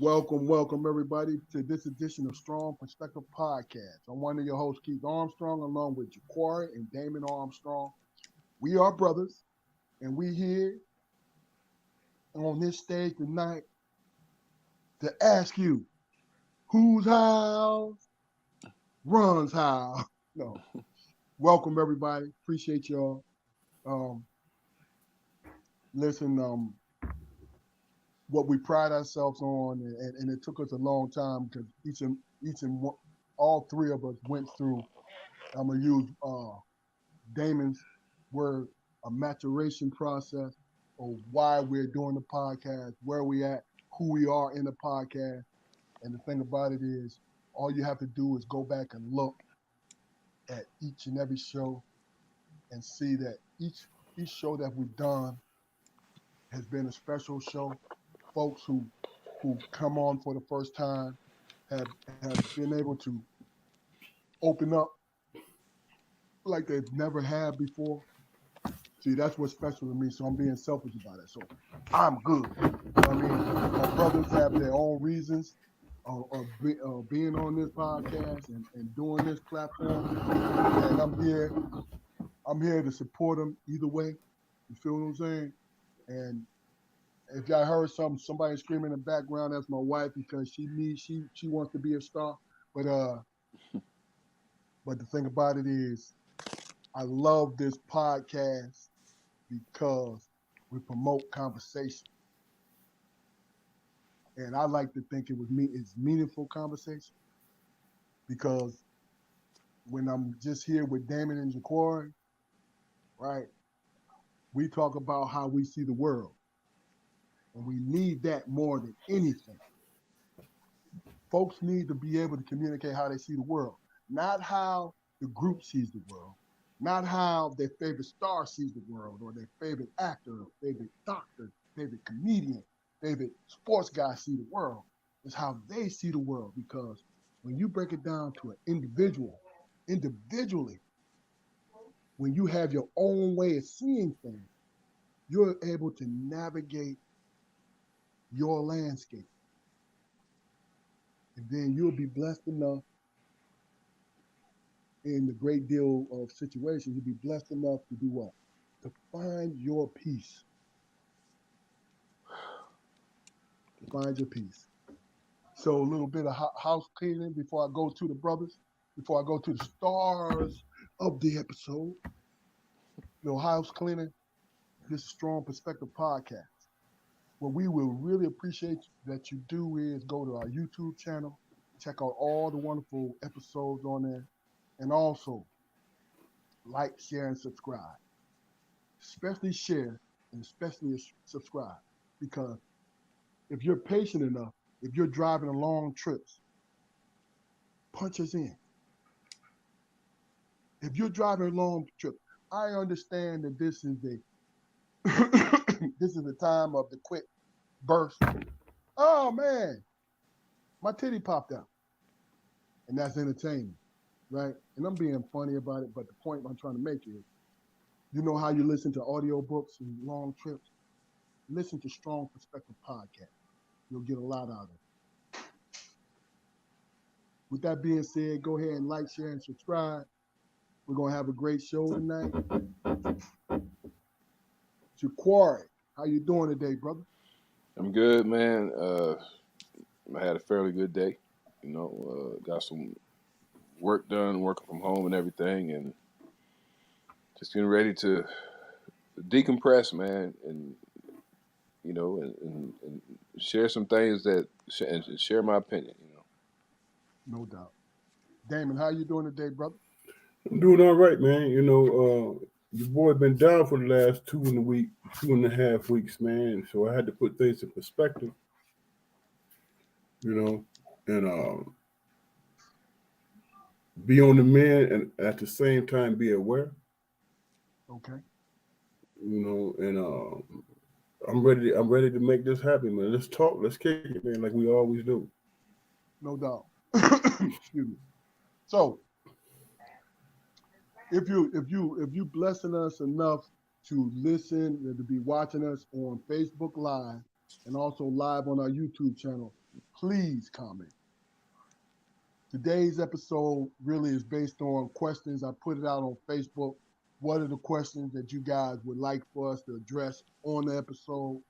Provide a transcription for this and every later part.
Welcome everybody to this edition of Strong Perspective Podcast. I'm one of your hosts, Keith Armstrong, along with Jaquari and Damon Armstrong. We are brothers, and we here on this stage tonight to ask you, whose house runs how? No. Welcome everybody. Appreciate y'all. Um, listen, what we pride ourselves on, and it took us a long time because all three of us went through. I'm gonna use Damon's word, a maturation process of why we're doing the podcast, where we at, who we are in the podcast. And the thing about it is, all you have to do is go back and look at each and every show and see that each show that we've done has been a special show. Folks who come on for the first time have been able to open up like they've never had before. See, that's what's special to me. So I'm being selfish about it. So I'm good. You know what I mean? My brothers have their own reasons of being on this podcast and doing this platform. And I'm here to support them either way. You feel what I'm saying? And if y'all heard somebody screaming in the background, that's my wife because she wants to be a star. But the thing about it is, I love this podcast because we promote conversation, and I like to think it's meaningful conversation because when I'm just here with Damon and Jaquari, right, we talk about how we see the world, and we need that more than anything. Folks need to be able to communicate how they see the world, not how the group sees the world, not how their favorite star sees the world, or their favorite actor, or favorite doctor, favorite comedian, favorite sports guy see the world. It's how they see the world, because when you break it down to an individually, when you have your own way of seeing things, you're able to navigate your landscape. And then you'll be blessed enough in the great deal of situations, you'll be blessed enough to do what? To find your peace. To find your peace. So a little bit of house cleaning before I go to the brothers, before I go to the stars of the episode. Little house cleaning. This Strong Perspective Podcast. What we will really appreciate that you do is go to our YouTube channel, check out all the wonderful episodes on there, and also like, share, and subscribe. Especially share and especially subscribe, because if you're patient enough, if you're driving a long trips, punch us in. If you're driving a long trip, I understand that this is the time of the quick burst. Oh man, my titty popped out, and that's entertainment, right? And I'm being funny about it, but the point I'm trying to make is, you know how you listen to audiobooks and long trips? Listen to Strong Perspective Podcast. You'll get a lot out of it. With that being said, go ahead and like, share, and subscribe. We're going to have a great show tonight. Jaquari, how you doing today, brother? I'm good, man. I had a fairly good day. Got some work done, working from home and everything, and just getting ready to decompress, man, and and share some things and share my opinion. No doubt. Damon, how you doing today, brother? I'm doing all right, man. Your boy been down for the last 2.5 weeks, man. So I had to put things in perspective, and be on the mend, and at the same time be aware, Okay. and I'm ready to make this happen, man. Let's talk, let's kick it, man, like we always do. No doubt. Excuse me. So, if you blessing us enough to listen and to be watching us on Facebook Live and also live on our YouTube channel, please comment. Today's episode really is based on questions. I put it out on Facebook. What are the questions that you guys would like for us to address on the episode?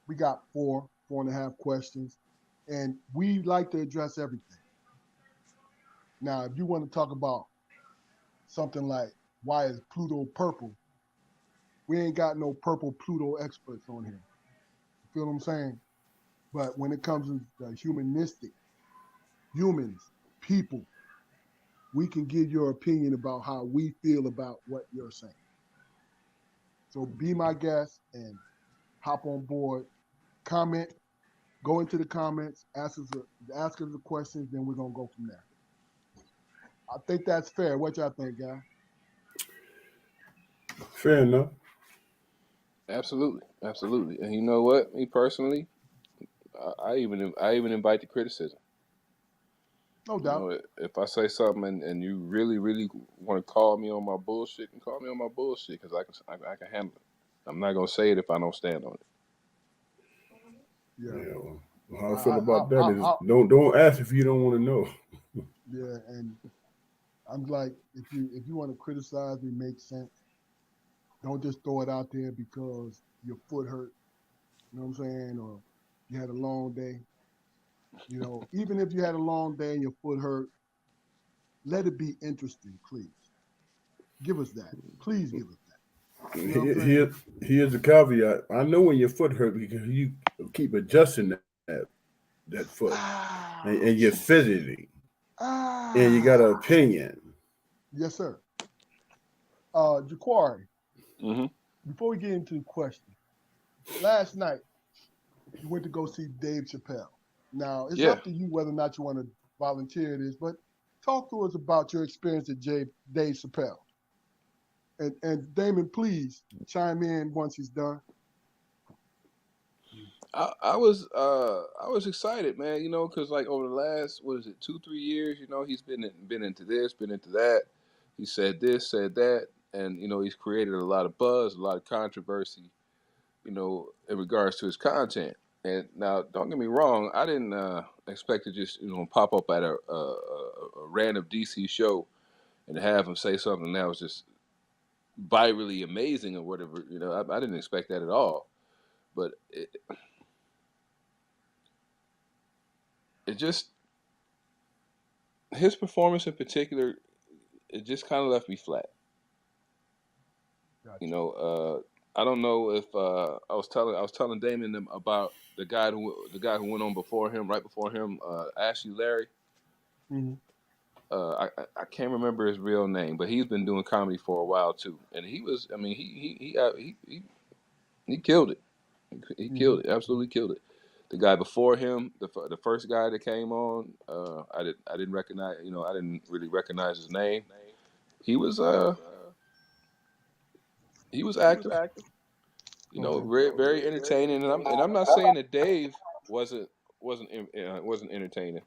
We got 4.5 questions, and we like to address everything. Now, if you want to talk about something like why is Pluto purple, we ain't got no purple Pluto experts on here. You feel what I'm saying? But when it comes to the humanistic, humans, people, we can give your opinion about how we feel about what you're saying. So be my guest and hop on board, comment, go into the comments, ask us the questions, then we're gonna go from there. I think that's fair. What y'all think, guys? Fair enough. Absolutely, absolutely. And you know what? Me personally, I even invite the criticism. No You doubt. know, if I say something and you really want to call me on my bullshit, and call me on my bullshit because I can handle it. I'm not gonna say it if I don't stand on it. Yeah. Yeah. Well, how I feel about that is don't ask if you don't want to know. Yeah, and I'm like, if you want to criticize me, make sense. Don't just throw it out there because your foot hurt. You know what I'm saying? Or you had a long day. You know, even if you had a long day and your foot hurt, let it be interesting, please. Give us that. Please give us that. You know what I'm saying? Here's the caveat. I know when your foot hurt because you keep adjusting that foot, and you're fidgeting, and you got an opinion. Yes, sir. Jaquari, Mm-hmm. before we get into the question, last night you went to go see Dave Chappelle. Now, it's up to you whether or not you want to volunteer this, but talk to us about your experience at Dave Chappelle. And Damon, please chime in once he's done. I was excited, man. You know, because like over the last 2-3 years, you know, he's been into this, been into that. He said this, said that, and you know, he's created a lot of buzz, a lot of controversy. You know, in regards to his content. And now, don't get me wrong, I didn't expect to just pop up at a random DC show and have him say something that was just virally amazing or whatever. You know, I didn't expect that at all. But it just, his performance in particular, it just kind of left me flat. Gotcha. You know, I don't know if I was telling Damon about the guy who went on before him, right before him, Ashley Larry. Mm-hmm. I can't remember his real name, but he's been doing comedy for a while too, and he was, I mean, he killed it. He killed it, absolutely killed it. The guy before him, the first guy that came on, I didn't recognize, I didn't really recognize his name. He was active, very, very entertaining, and I'm not saying that Dave wasn't entertaining.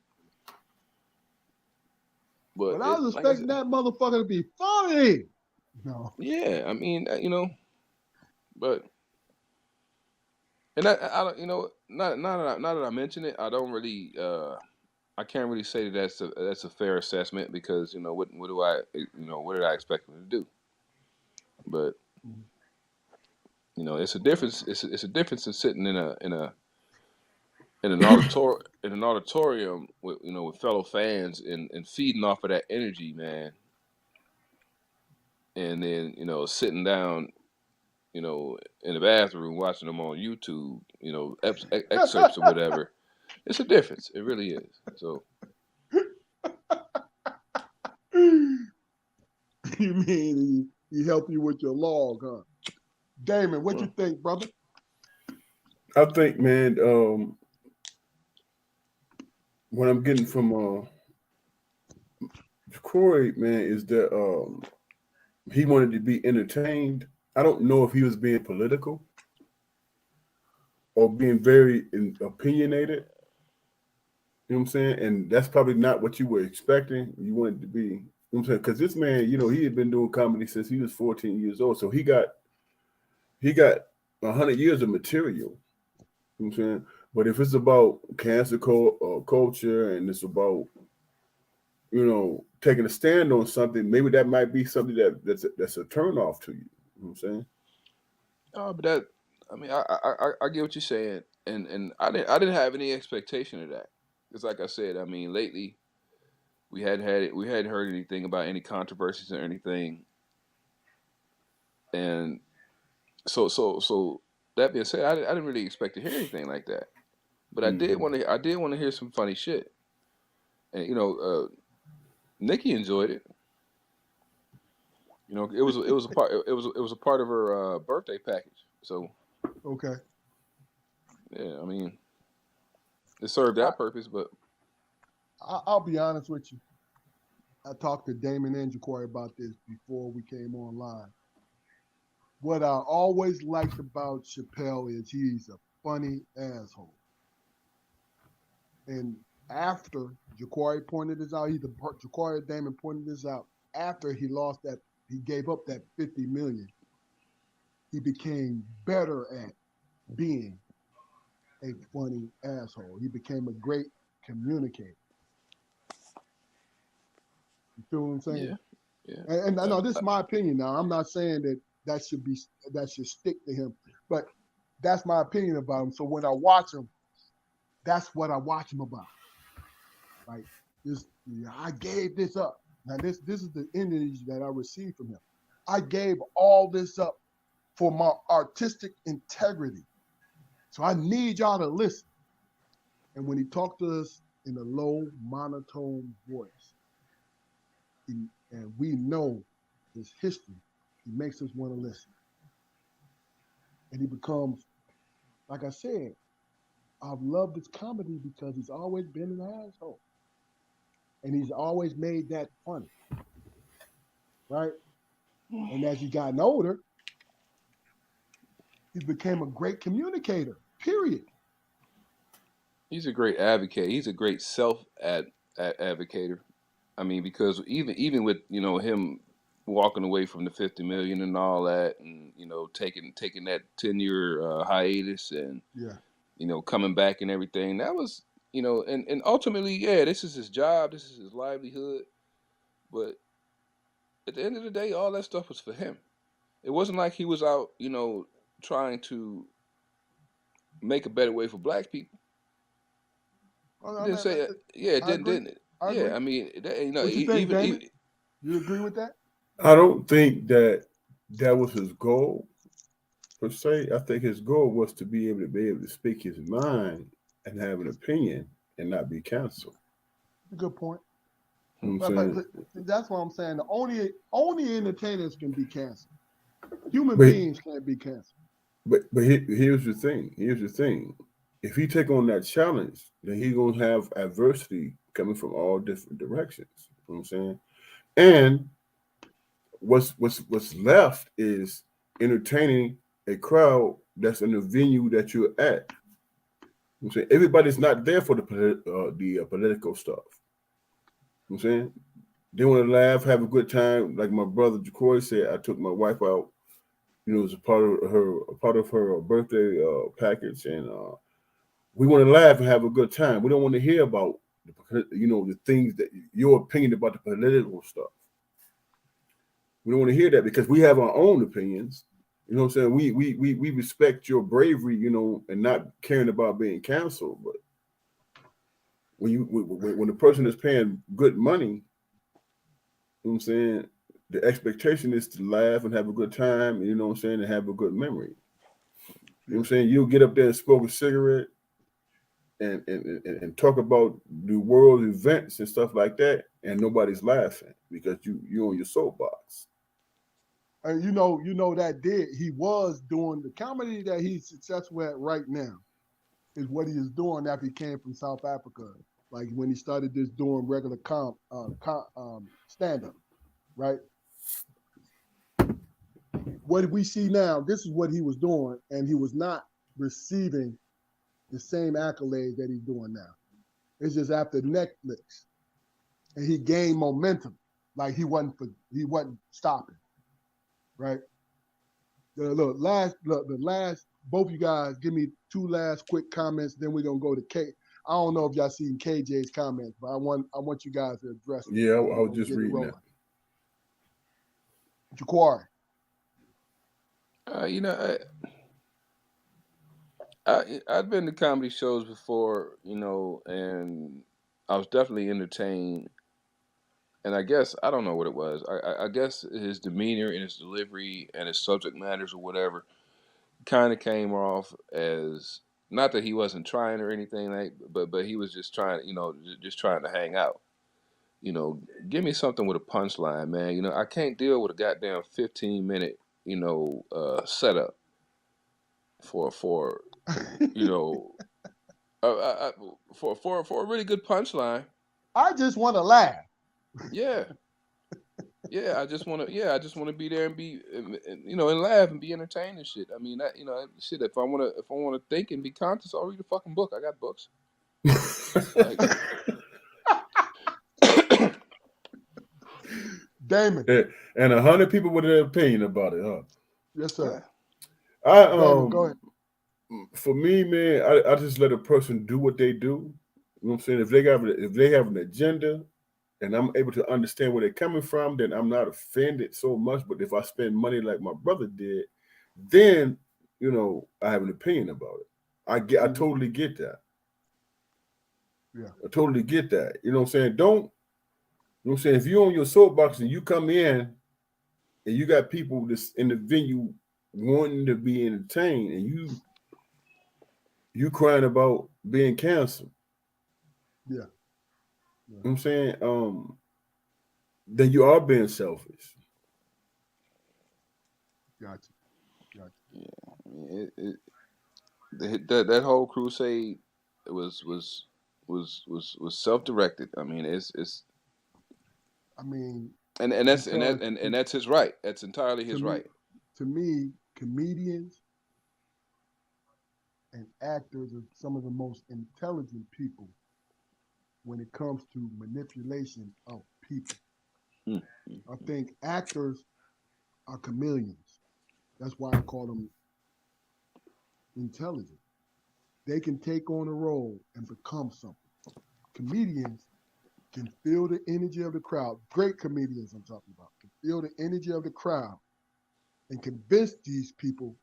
But I was expecting that motherfucker to be funny. No. Yeah, I mean, but, and I don't, not that I mention it, I don't really, I can't really say that that's a fair assessment because what did I expect him to do? But it's a difference. It's a difference in sitting in an auditorium with with fellow fans and feeding off of that energy, man. And then sitting down, in the bathroom watching them on YouTube, excerpts or whatever. It's a difference. It really is. So. You mean he helped you with your log, huh? Damon, what you think, brother? I think, man, what I'm getting from Corey, man, is that he wanted to be entertained. I don't know if he was being political or being very opinionated. You know what I'm saying? And that's probably not what you were expecting. You wanted to be, you know what I'm saying? Because this man, he had been doing comedy since he was 14 years old. So he got 100 years of material. You know what I'm saying? But if it's about culture and it's about taking a stand on something, maybe that might be something that's a turn off to you. You know what I'm saying? Oh, but that, I mean, I get what you're saying, and I didn't have any expectation of that. It's like I said, I mean, lately we hadn't heard anything about any controversies or anything, and so that being said, I didn't really expect to hear anything like that, but Mm-hmm. I did want to hear some funny shit, and Nikki enjoyed it. It was a part it was a part of her birthday package. So Okay. yeah, I mean, it served I, that purpose, but I'll be honest with you. I talked to Damon and Jaquari about this before we came online. What I always liked about Chappelle is he's a funny asshole. And after Jaquari pointed this out, Jaquari Damon pointed this out. After he lost that, he gave up that 50 million. He became better at being a funny asshole. He became a great communicator. You feel what I'm saying? yeah, yeah. And I Uh, know this uh, is my opinion now. I'm not saying that should stick to him, but that's my opinion about him. So when I watch him, that's what I watch him about. Like this, I gave this up. Now this is the energy that I received from him. I gave all this up for my artistic integrity. So I need y'all to listen. And when he talked to us in a low monotone voice, and we know his history, he makes us want to listen. And he becomes, like I said, I've loved his comedy because he's always been an asshole. And he's always made that funny, right? And as he gotten older, he became a great communicator, period. he's a great advocate. He's a great advocator. I mean, because even with him walking away from the 50 million and all that, and taking that 10 year hiatus, and Yeah. coming back and everything, that was and ultimately, yeah, this is his job, this is his livelihood, but at the end of the day, all that stuff was for him. It wasn't like he was out, trying to make a better way for black people. Well, It I didn't mean, say it. Yeah, it I agree. didn't it? I Yeah, agree. I mean, What you think, Damon? even You agree with that? I don't think that was his goal per se. I think his goal was to be able to speak his mind and have an opinion and not be canceled. Good point. You know what I'm But saying? that's what I'm saying. The only entertainers can be canceled. Human But beings can't be canceled. here's the thing. Here's the thing. If he take on that challenge, then he gonna have adversity coming from all different directions. You know what I'm saying? And what's left is entertaining a crowd that's in the venue that you're at. You know what I'm saying? Everybody's not there for the political stuff. You know what I'm saying? They want to laugh, have a good time. Like my brother Jacoy said, I took my wife out. It was a part of her birthday package, and we want to laugh and have a good time. We don't want to hear about the things that your opinion about the political stuff. We don't want to hear that because we have our own opinions. You know what I'm saying? We respect your bravery, and not caring about being canceled. But when the person is paying good money, you know what I'm saying, the expectation is to laugh and have a good time, you know what I'm saying, and have a good memory. You know what I'm Yeah. saying? You'll get up there and smoke a cigarette and talk about the world events and stuff like that, and nobody's laughing because you're on your soapbox. And that he was doing the comedy that he's successful at right now is what he is doing after he came from South Africa. Like when he started just doing regular stand up, right? What we see now, this is what he was doing, and he was not receiving the same accolades that he's doing now. It's just after Netflix, and he gained momentum, like he wasn't stopping, right? The last both you guys give me 2 last quick comments. Then we're gonna go to K. I don't know if y'all seen KJ's comments, but I want you guys to address them. Yeah, I was just reading that. Jaquari. You know, I've been to comedy shows before, you know, and I was definitely entertained. And I guess I don't know what it was. I guess his demeanor and his delivery and his subject matters or whatever kind of came off as not that he wasn't trying or anything, like, but he was just trying, you know, just trying to hang out. You know, give me something with a punchline, man. You know, I can't deal with a goddamn 15-minute, you know, setup for you know, for a really good punchline. I just want to laugh. Yeah. Yeah, I just want to be there and be, you know, and laugh and be entertained and shit. I mean, that, you know, shit. If I want to think and be conscious, I'll read a fucking book. I got books. Like, Damon. Yeah, and 100 people with an opinion about it, huh? Yes, sir. Damon, go ahead. For me, man, I just let a person do what they do. You know what I'm saying? If they have an agenda, and I'm able to understand where they're coming from, then I'm not offended so much. But if I spend money like my brother did, then, you know, I have an opinion about it. I totally get that. Yeah. I totally get that. You know what I'm saying? You know what I'm saying? If you're on your soapbox and you come in and you got people that's in the venue wanting to be entertained and you crying about being canceled. Yeah. You know what I'm saying? Then you are being selfish. Gotcha. Yeah, that whole crusade was self-directed. I mean, it's. I mean, and that's his right. That's entirely his right. To me, comedians and actors are some of the most intelligent people when it comes to manipulation of people. Mm-hmm. I think actors are chameleons. That's why I call them intelligent. They can take on a role and become something. Comedians can feel the energy of the crowd. Great comedians I'm talking about can feel the energy of the crowd and convince these people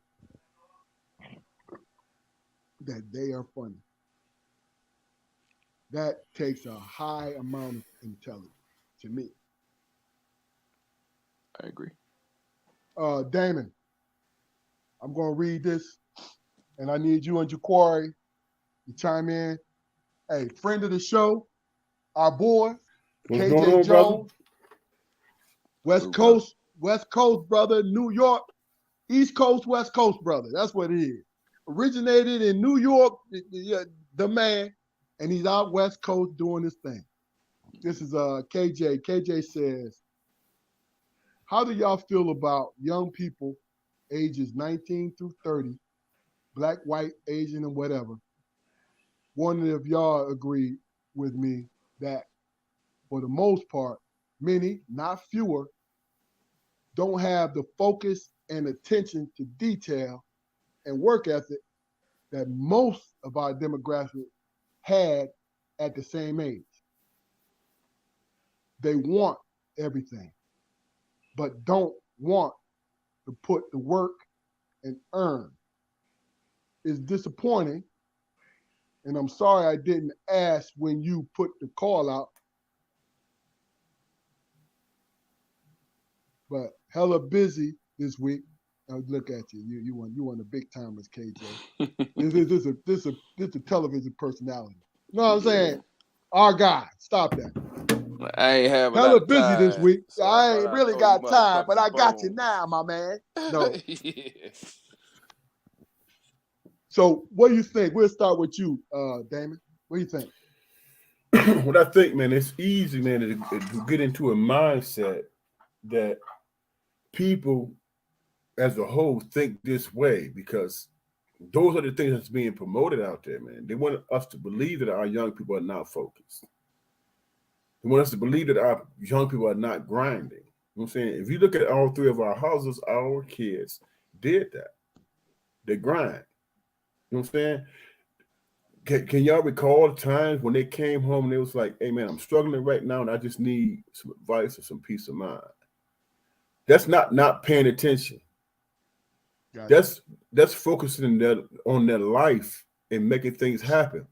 that they are funny. That takes a high amount of intelligence to me. I agree. Damon, I'm going to read this, and I need you and Jaquari to chime in. Hey, friend of the show, our boy, What's KJ going on, Jones, brother? West Coast brother, New York, East Coast, West Coast brother. That's what he is. Originated in New York, the man, and he's out West Coast doing his thing. This is KJ. KJ says, how do y'all feel about young people ages 19 through 30, black, white, Asian, and whatever? Wondering if y'all agree with me that for the most part, many, not fewer, don't have the focus and attention to detail and work ethic that most of our demographic had at the same age. They want everything, but don't want to put the work and earn. It's disappointing, and I'm sorry I didn't ask when you put the call out, but hella busy this week. Now look at you. You want the big timers, KJ. This a television personality. You know what I'm saying? Our guy. Stop that. I ain't have hella busy time, this week. so I ain't really got time, but I got you now, my man. No. Yeah. So what do you think? We'll start with you, Damon. What do you think? What I think, man, it's easy, man, to get into a mindset that people as a whole think this way because those are the things that's being promoted out there, man. They want us to believe that our young people are not focused. They want us to believe that our young people are not grinding. You know what I'm saying? If you look at all three of our houses, our kids did that. They grind. You know what I'm saying? Can y'all recall times when they came home and it was like, hey man, I'm struggling right now and I just need some advice or some peace of mind. That's not paying attention. Gotcha. That's focusing on their life and making things happen.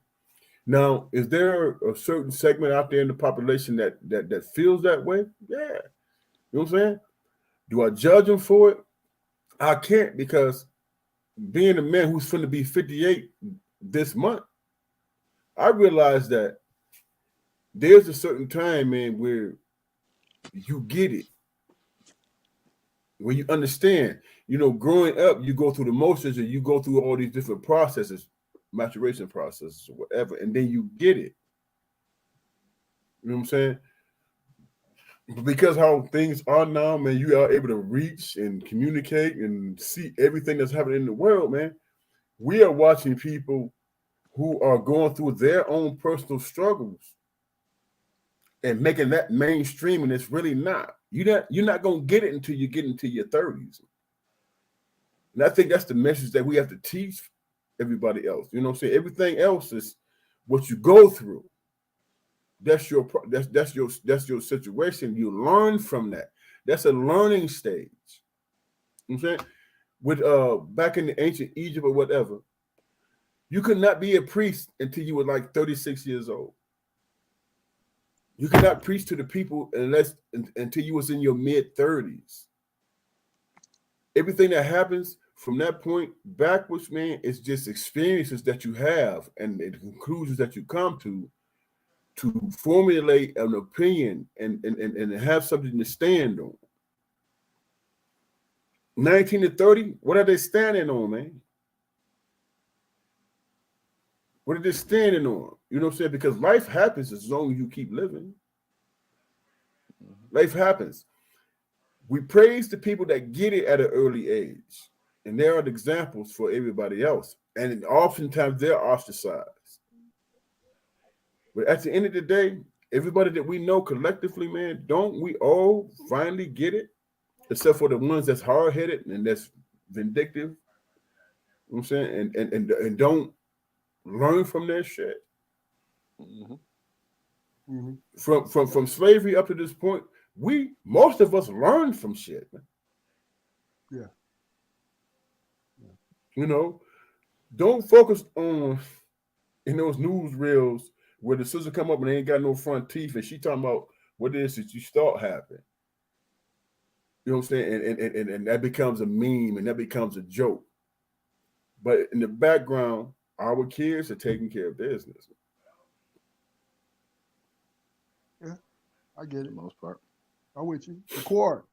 Now, is there a certain segment out there in the population that feels that way? Yeah. You know what I'm saying? Do I judge them for it? I can't, because being a man who's going to be 58 this month, I realize that there's a certain time, man, where you get it, where you understand. You know, growing up, you go through the motions and you go through all these different processes, maturation processes or whatever, and then you get it. You know what I'm saying? But because how things are now, man, you are able to reach and communicate and see everything that's happening in the world, man. We are watching people who are going through their own personal struggles and making that mainstream, and it's really not. You're not gonna get it until you get into your 30s. And I think that's the message that we have to teach everybody else. You know what I'm saying? Everything else is what you go through. That's your situation. You learn from that. That's a learning stage. You know what I'm saying? With back in the ancient Egypt or whatever, you could not be a priest until you were like 36 years old. You could not preach to the people until you was in your mid 30s. Everything that happens from that point backwards, man, is just experiences that you have and the conclusions that you come to formulate an opinion and have something to stand on. 19 to 30, what are they standing on, man? What are they standing on? You know what I'm saying? Because life happens as long as you keep living. Life happens. We praise the people that get it at an early age. And there are examples for everybody else. And oftentimes they're ostracized. But at the end of the day, everybody that we know collectively, man, don't we all finally get it? Except for the ones that's hard-headed and that's vindictive. You know what I'm saying? And don't learn from their shit. Mm-hmm. Mm-hmm. From slavery up to this point, most of us learned from shit, man. Yeah. You know, don't focus on in those news reels where the sister come up and they ain't got no front teeth and she talking about what it is that you thought happened. You know what I'm saying? And that becomes a meme and that becomes a joke. But in the background, our kids are taking care of business. Yeah. I get For it. the most part, I'm with you. The core.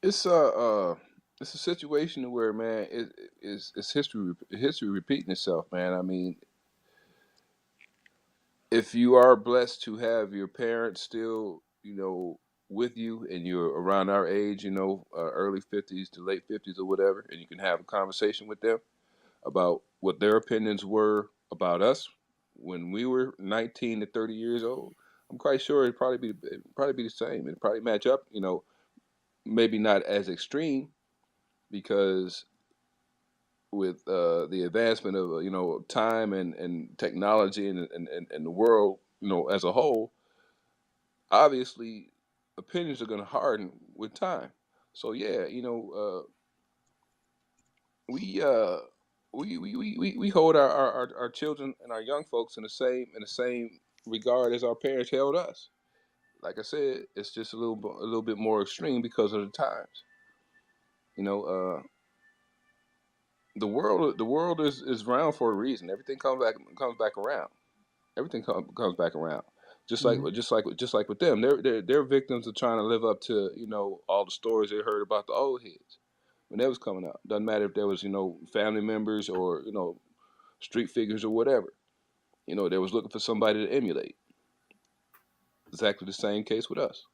it's a situation where, man, it's history repeating itself, man. I mean, if you are blessed to have your parents still, with you, and you're around our age, early 50s to late 50s or whatever, and you can have a conversation with them about what their opinions were about us when we were 19 to 30 years old, I'm quite sure it'd probably be the same. It'd probably match up, maybe not as extreme, because with the advancement of time and technology and the world, as a whole, obviously opinions are going to harden with time. So yeah, we uh we hold our children and our young folks in the same regard as our parents held us. Like I said, it's just a little bit more extreme because of the times. You know, the world is round for a reason. Everything comes back around. Everything comes back around. Just like Mm-hmm. with them, they're victims of trying to live up to all the stories they heard about the old heads when they was coming up. Doesn't matter if there was family members or street figures or whatever. They was looking for somebody to emulate. Exactly the same case with us.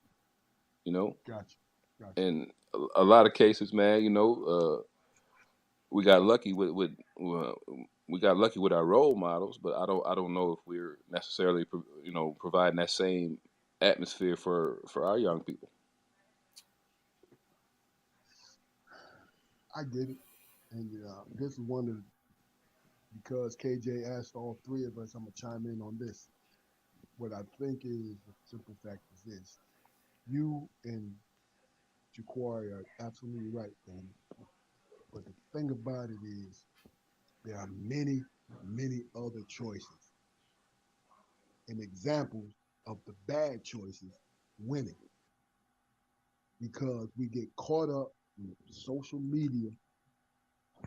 You know, Gotcha. Gotcha. and a lot of cases, man. We got lucky uh, with our role models, but I don't know if we're necessarily providing that same atmosphere for our young people. I get it. And this is one of because KJ asked all three of us, I'm gonna chime in on this. What I think is the simple fact is this: you and Jaquari are absolutely right, man. But the thing about it is, there are many, many other choices and examples of the bad choices winning because we get caught up in social media.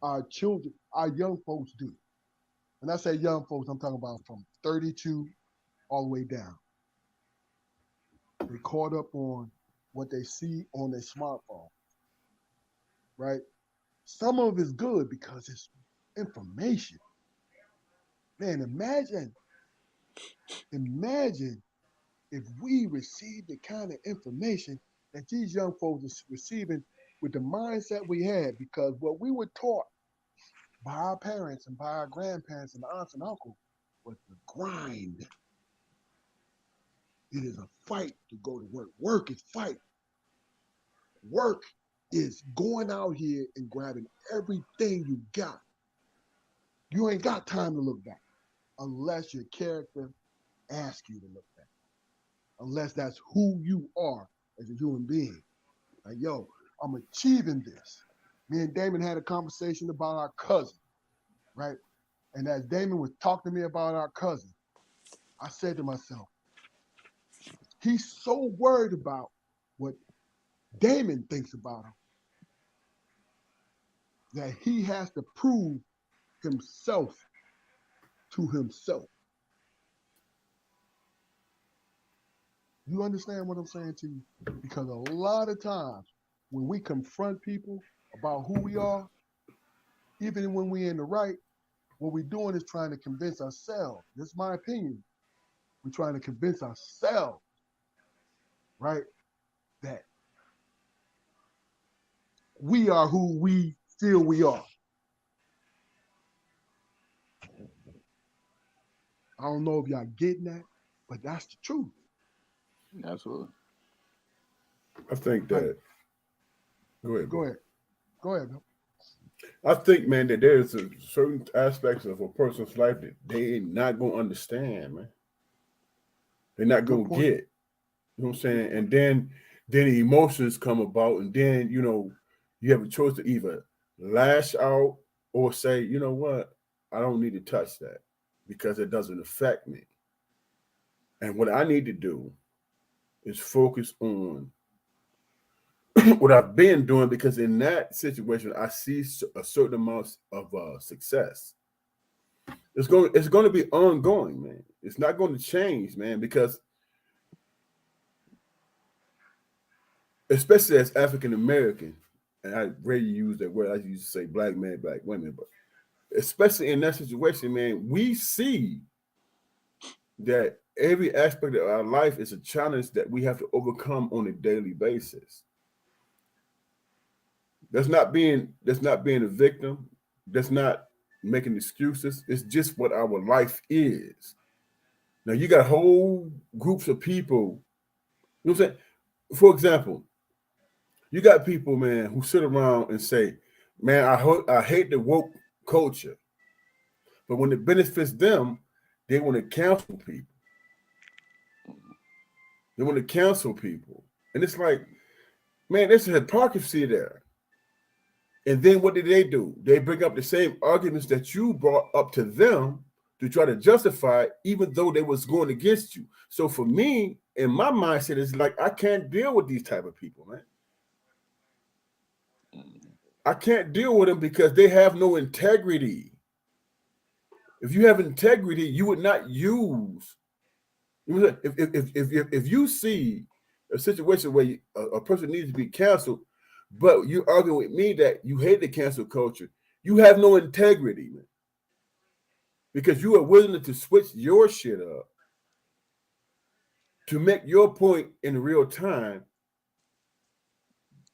Our children, our young folks do. When I say young folks, I'm talking about from 32 all the way down. They caught up on what they see on their smartphone, right? Some of it's good because it's information. Man, imagine if we received the kind of information that these young folks are receiving with the mindset we had, because what we were taught by our parents and by our grandparents and aunts and uncles was the grind. It is a fight to go to work. Work is fight. Work is going out here and grabbing everything you got. You ain't got time to look back unless your character asks you to look back. Unless that's who you are as a human being. Like, yo, I'm achieving this. Me and Damon had a conversation about our cousin, right? And as Damon was talking to me about our cousin, I said to myself, he's so worried about what Damon thinks about him that he has to prove himself to himself. You understand what I'm saying to you? Because a lot of times when we confront people about who we are, even when we're in the right, what we're doing is trying to convince ourselves. This is my opinion. We're trying to convince ourselves, right, that we are who we feel we are. I don't know if y'all getting that, but that's the truth. Absolutely. I think Like, that. Go ahead. go ahead. Go ahead, Bill. I think, man, that there's a certain aspects of a person's life that they ain't not gonna understand, man. They're not Good gonna point. get. You know what I'm saying? And then the emotions come about, and then you have a choice to either lash out or say, you know what, I don't need to touch that because it doesn't affect me. And what I need to do is focus on what I've been doing, because in that situation I see a certain amount of success. It's going to be ongoing, man. It's not going to change, man, because especially as African American, and I rarely use that word. I used to say black men, black women, but especially in that situation, man, we see that every aspect of our life is a challenge that we have to overcome on a daily basis. That's not being a victim. That's not making excuses. It's just what our life is. Now you got whole groups of people. You know what I'm saying? For example, you got people, man, who sit around and say, "Man, I hate the woke culture," but when it benefits them, they want to cancel people. They want to cancel people, and it's like, man, there's a hypocrisy there. And then what do? They bring up the same arguments that you brought up to them to try to justify, even though they was going against you. So for me, in my mindset, it's like I can't deal with these type of people, man. I can't deal with them because they have no integrity. If you have integrity, you would not use. If you see a situation where a person needs to be canceled, but you argue with me that you hate the cancel culture, you have no integrity, man. Because you are willing to switch your shit up to make your point in real time.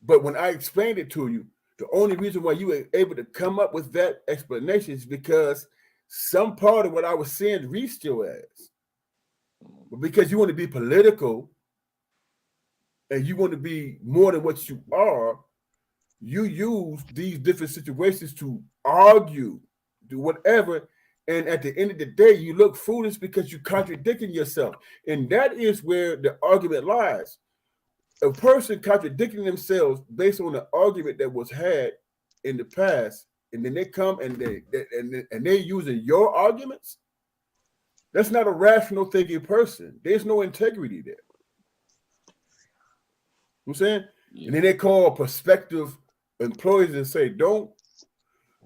But when I explained it to you, the only reason why you were able to come up with that explanation is because some part of what I was saying reached your ass. But because you want to be political and you want to be more than what you are, you use these different situations to argue, do whatever, And at the end of the day, you look foolish because you're contradicting yourself. And that is where the argument lies. A person contradicting themselves based on the argument that was had in the past, and then they come and they're using your arguments. That's not a rational thinking person. There's no integrity there. You know what I'm saying? Yeah. And then they call prospective employees and say, don't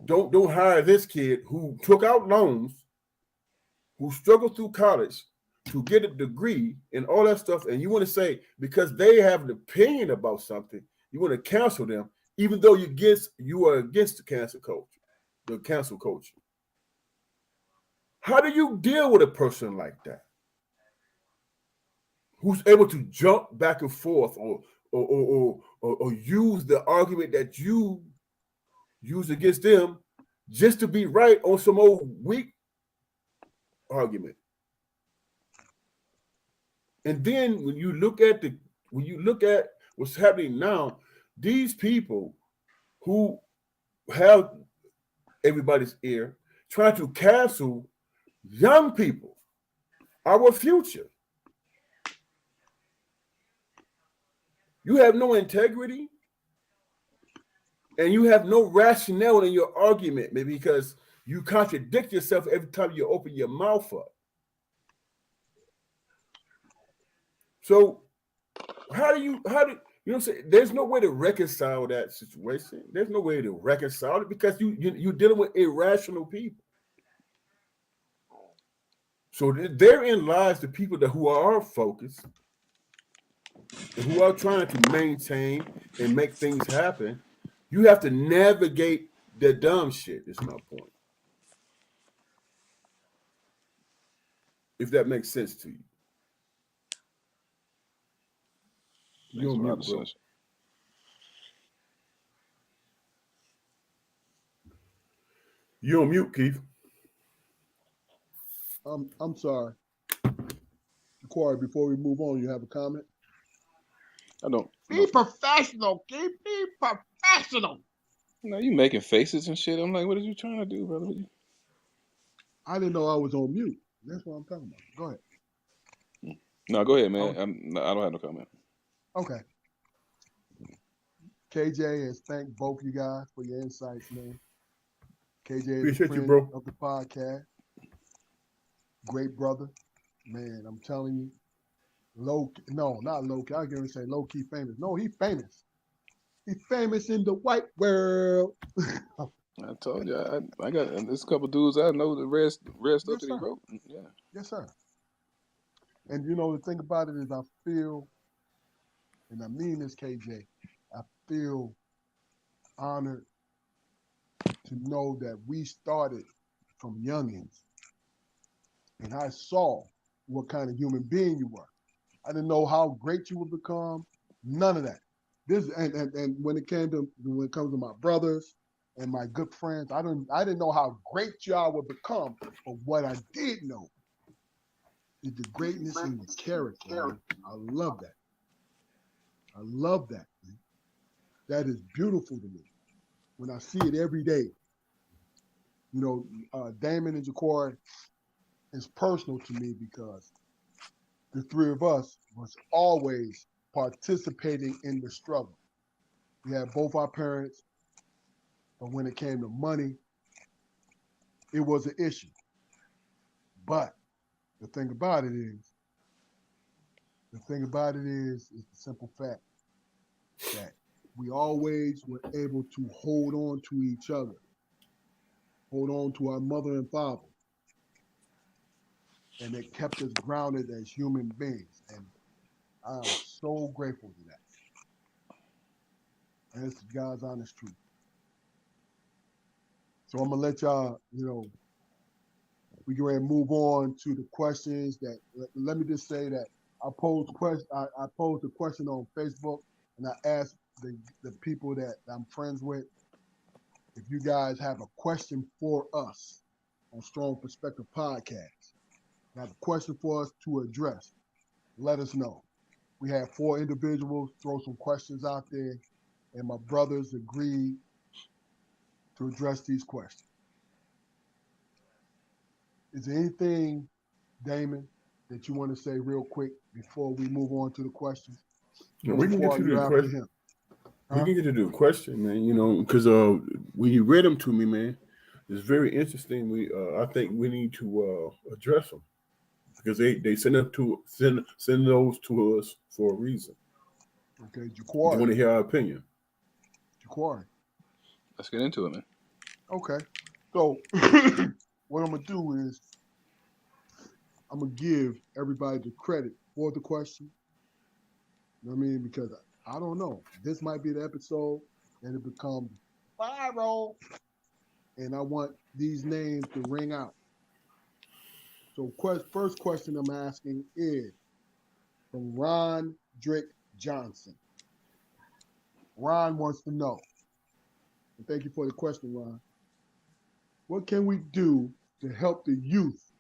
hire this kid who took out loans, who struggled through college to get a degree and all that stuff. And you want to say, because they have an opinion about something, you want to cancel them, even though you are against the cancel culture. How do you deal with a person like that? Who's able to jump back and forth or use the argument that you use against them just to be right on some old weak argument. And then when you look at what's happening now, these people who have everybody's ear trying to cancel young people, our future. You have no integrity and you have no rationale in your argument, maybe because you contradict yourself every time you open your mouth up. So how do you know what I'm saying? There's no way to reconcile that situation. There's no way to reconcile it because you're dealing with irrational people. So therein lies the people who are focused and who are trying to maintain and make things happen. You have to navigate the dumb shit, is my point. If that makes sense to you. You're on mute, bro. You're on mute, Keith. I'm sorry. Corey, before we move on, you have a comment? I don't. Be professional, Keith. Be professional. No, you making faces and shit. I'm like, what are you trying to do, brother? I didn't know I was on mute. That's what I'm talking about. Go ahead. No, go ahead, man. I don't have no comment. Okay. KJ has thanked both you guys for your insights, man. KJ is Appreciate a friend you, bro. of the podcast. Great brother. Man, I'm telling you. Not low-key. I was going to say low-key famous. No, he's famous. He's famous in the white world. I told you, I got there's a couple dudes I know the rest stuff that he wrote. Yeah. Yes, sir. And you know, the thing about it is I feel, and I mean this, KJ, I feel honored to know that we started from youngins. And I saw what kind of human being you were. I didn't know how great you would become. None of that. This and when it comes to my brothers and my good friends, I didn't know how great y'all would become. But what I did know is the greatness in the character. Man. I love that. I love that. Man. That is beautiful to me. When I see it every day. You know, Damon and Ja'Cory is personal to me because the three of us was always participating in the struggle. We had both our parents, but when it came to money, it was an issue. But the thing about it is the simple fact that we always were able to hold on to each other, hold on to our mother and father. And it kept us grounded as human beings. And I'm so grateful to that. And it's God's honest truth. So I'm going to let y'all, we can move on to the questions that, let me just say that I posed a question on Facebook and I asked the people that I'm friends with, if you guys have a question for us on Strong Perspective Podcast, have a question for us to address, let us know. We had 4 individuals throw some questions out there, and my brothers agreed to address these questions. Is there anything, Damon, that you want to say real quick before we move on to the questions? Now, we can get Jaquar, to you're the after question. him. We Huh? can get to the question, man. Because when you read them to me, man, it's very interesting. I think we need to address them because they send those to us for a reason. Okay, They Jaquar. want to hear our opinion. Jaquar. Let's get into it, man. Okay. So what I'm gonna do is I'm gonna give everybody the credit for the question. You know what I mean? Because I don't know. This might be the episode and it becomes viral. And I want these names to ring out. So first question I'm asking is from Ron Drick Johnson. Ron wants to know, and thank you for the question, Ron. What can we do to help the youth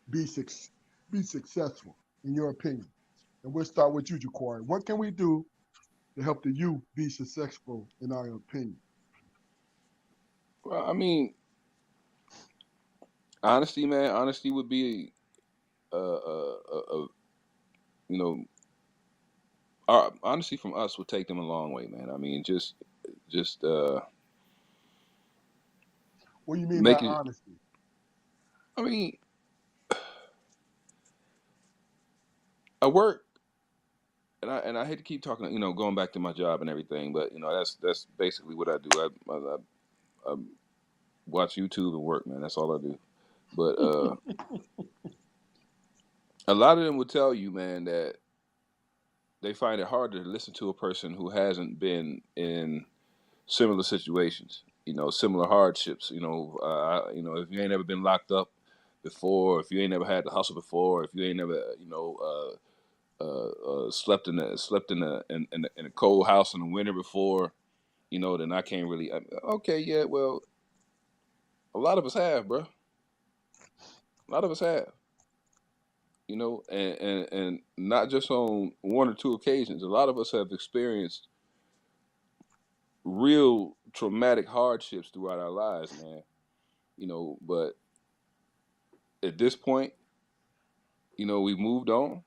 be successful, in your opinion? And we'll start with you, Jaquari. What can we do to help the youth be successful, in our opinion? Well, I mean, honesty, man. Honesty would be, you know, our honesty from us would take them a long way, man. I mean, just What do you mean by making. honesty? I mean, I work, and I hate to keep talking, going back to my job and everything, but that's basically what I do. I watch YouTube and work, man. That's all I do. But a lot of them would tell you, man, that they find it hard to listen to a person who hasn't been in similar situations, similar hardships. If you ain't ever been locked up before, if you ain't never had to hustle before, if you ain't never, slept in a cold house in the winter before, then I can't really. Okay, yeah, well, a lot of us have, bro. A lot of us have, and not just on one or two occasions. A lot of us have experienced real traumatic hardships throughout our lives, man. But at this point, we moved on,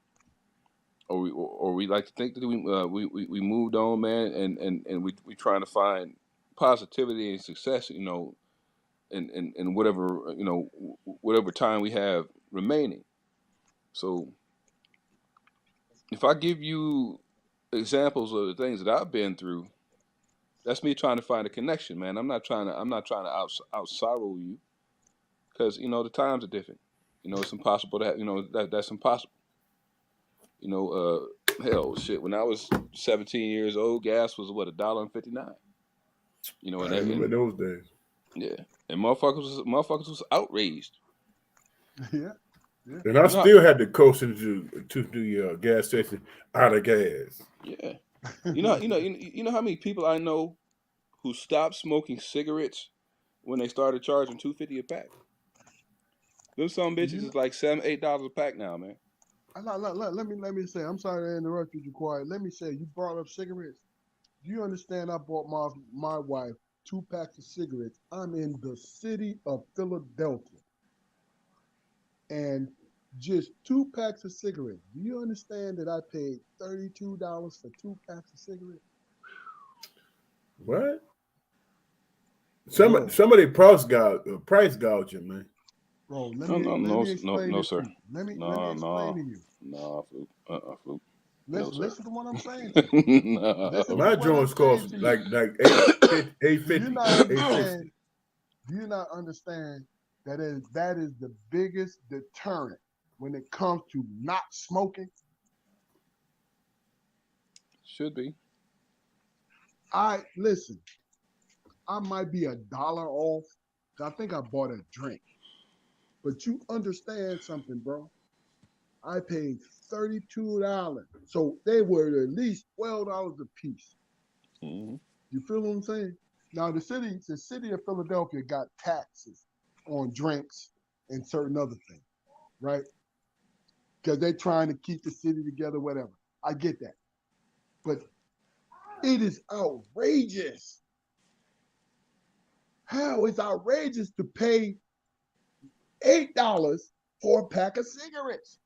or we like to think that we moved on, man, and we trying to find positivity and success, in whatever whatever time we have remaining. So if I give you examples of the things that I've been through, that's me trying to find a connection, man. I'm not trying to out sorrow you, because the times are different. It's impossible to have, that's impossible. Hell, shit. When I was 17 years old, gas was what, $1.59. I And remember those days. yeah, and motherfuckers was outraged. Yeah, yeah. And I You know, still had to coast to the gas station out of gas. yeah. You know how many people I know who stopped smoking cigarettes when they started charging $2.50 a pack. Them some bitches You is like $7, $8 a pack now, man. let me say, I'm sorry to interrupt you, Jaquari. Let me say, you brought up cigarettes. Do you understand? I bought my wife 2 packs of cigarettes. I'm in the city of Philadelphia, and just 2 packs of cigarettes. Do you understand that I paid $32 for 2 packs of cigarettes? What? Bro, Somebody price gouging, man. bro, let No, me no, let no, me no, explain no, this to sir. you. Let me No, explain no, to you. no, Fluke. Fluke. No, Listen, sir. listen to what I'm saying to you. Listen No. to My what I'm joints saying cost to you. like eight Do you fifty, not 860. understand? Do you not understand that is the biggest deterrent when it comes to not smoking? Should be. I listen. I might be $1 off. I think I bought a drink, but you understand something, bro? I paid $32, so they were at least $12 a piece. Hmm. You feel what I'm saying? Now the city of Philadelphia got taxes on drinks and certain other things, right? Because they're trying to keep the city together, whatever. I get that. But it is outrageous. How it's outrageous to pay $8 for a pack of cigarettes.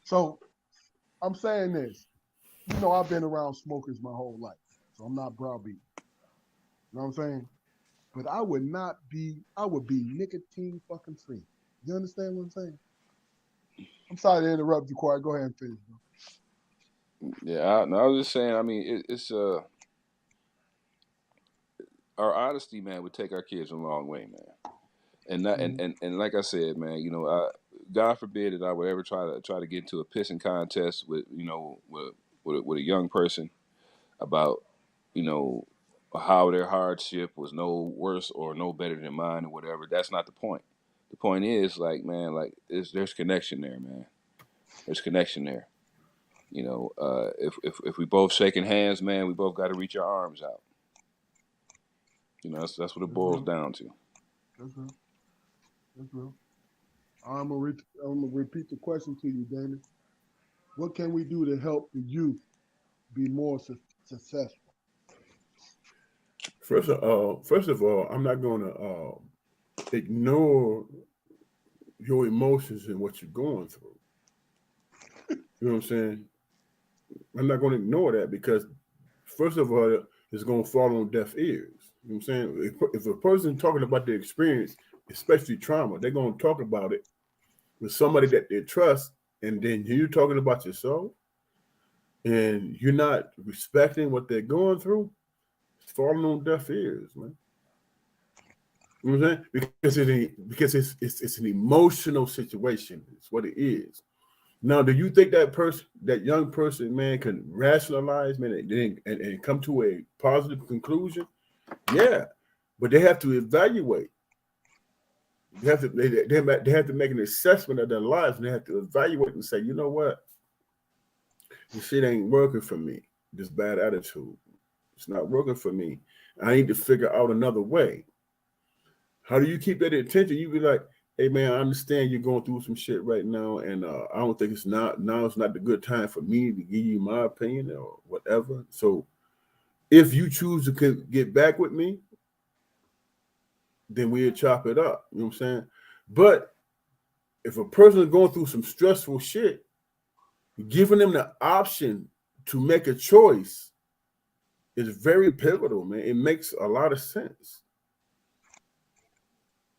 So I'm saying this. You know, I've been around smokers my whole life, so I'm not browbeating. You know what I'm saying? But I would be nicotine fucking free. You understand what I'm saying? I'm sorry to interrupt you, Corey. Go ahead and finish, bro. Yeah, I was just saying. I mean, it's our honesty, man, would take our kids a long way, man. And that, and like I said, man, you know, God forbid that I would ever try to get into a pissing contest with, you know, with a young person about, you know, how their hardship was no worse or no better than mine or whatever. That's not the point. The point is, like, man, like, there's connection there, man. There's connection there. You know, if we both shaking hands, man, we both got to reach our arms out. You know, that's what it boils down to. That's real. That's real. I'm gonna repeat the question to you, Damon. What can we do to help the youth be more successful? First of all, I'm not going to ignore your emotions and what you're going through. You know what I'm saying? I'm not going to ignore that because, first of all, it's going to fall on deaf ears. You know what I'm saying? If a person talking about their experience, especially trauma, they're going to talk about it with somebody that they trust, and then you're talking about yourself, and you're not respecting what they're going through, it's falling on deaf ears, man. You know what I'm saying? Because it's an emotional situation. It's what it is. Now, do you think that young person, man, can rationalize, man, and come to a positive conclusion? Yeah, but they have to evaluate. They have to make an assessment of their lives, and they have to evaluate and say, you know what, this shit ain't working for me. This bad attitude, it's not working for me. I need to figure out another way. How do you keep that attention? You be like, hey man, I understand you're going through some shit right now, and I don't think it's not the good time for me to give you my opinion or whatever. So if you choose to get back with me, then we'll chop it up. You know what I'm saying? But if a person is going through some stressful shit, giving them the option to make a choice is very pivotal, man. It makes a lot of sense.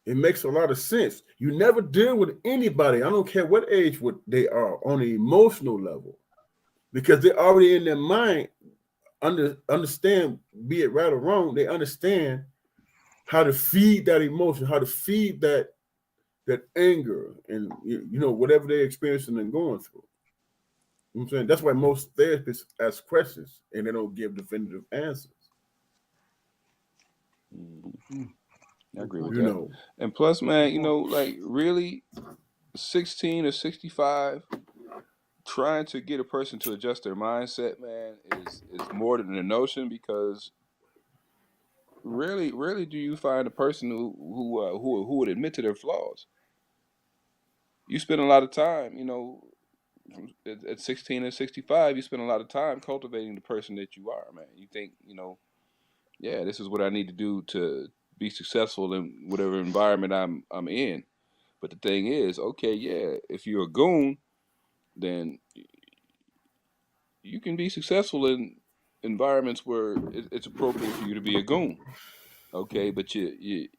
It makes a lot of sense. You never deal with anybody, I don't care what age they are, on an emotional level, because they're already in their mind, understand, be it right or wrong, they understand how to feed that emotion, how to feed that anger, and you know, whatever they're experiencing and going through. You know what I'm saying? That's why most therapists ask questions and they don't give definitive answers. I agree with that. And plus, man, you know, like really 16 or 65, trying to get a person to adjust their mindset, man, is more than a notion, because rarely do you find a person who would admit to their flaws. You spend a lot of time, you know, at 16 and 65, you spend a lot of time cultivating the person that you are, man. You think, you know, yeah, this is what I need to do to be successful in whatever environment I'm in. But the thing is, okay, yeah, if you're a goon, then you can be successful in environments where it's appropriate for you to be a goon. Okay, but you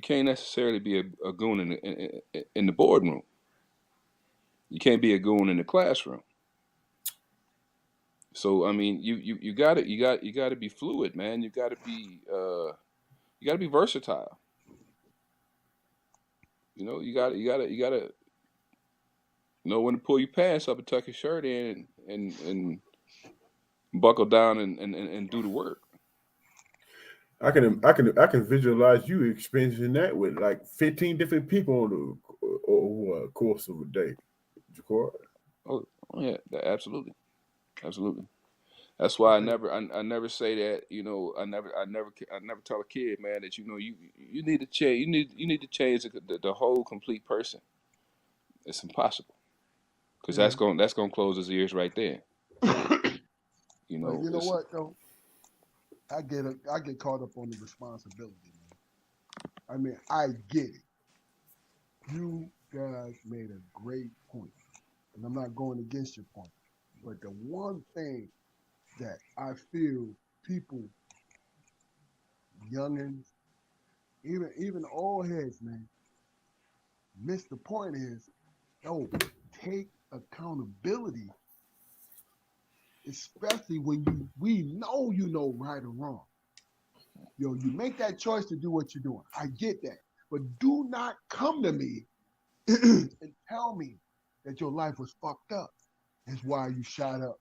can't necessarily be a goon in the boardroom. You can't be a goon in the classroom. So I mean, you got to be fluid, man. You got to be versatile. You know, you got to know when to pull your pants up and tuck your shirt in and buckle down and do the work. I can visualize you experiencing that with like 15 different people on the course of a day. Ja'Cory? Oh yeah, absolutely. That's why I never say that. You know, I never tell a kid, man, that, you know, you need to change. You need to change the whole complete person. It's impossible, because that's gonna close his ears right there. You know. But you know what though? I get caught up on the responsibility, man. I mean, I get it. You guys made a great point, and I'm not going against your point. But the one thing that I feel people, youngins, even old heads, man, miss the point is, yo, take accountability, especially when we know you know right or wrong. Yo, you make that choice to do what you're doing. I get that. But do not come to me and tell me that your life was fucked up. That's why you shot up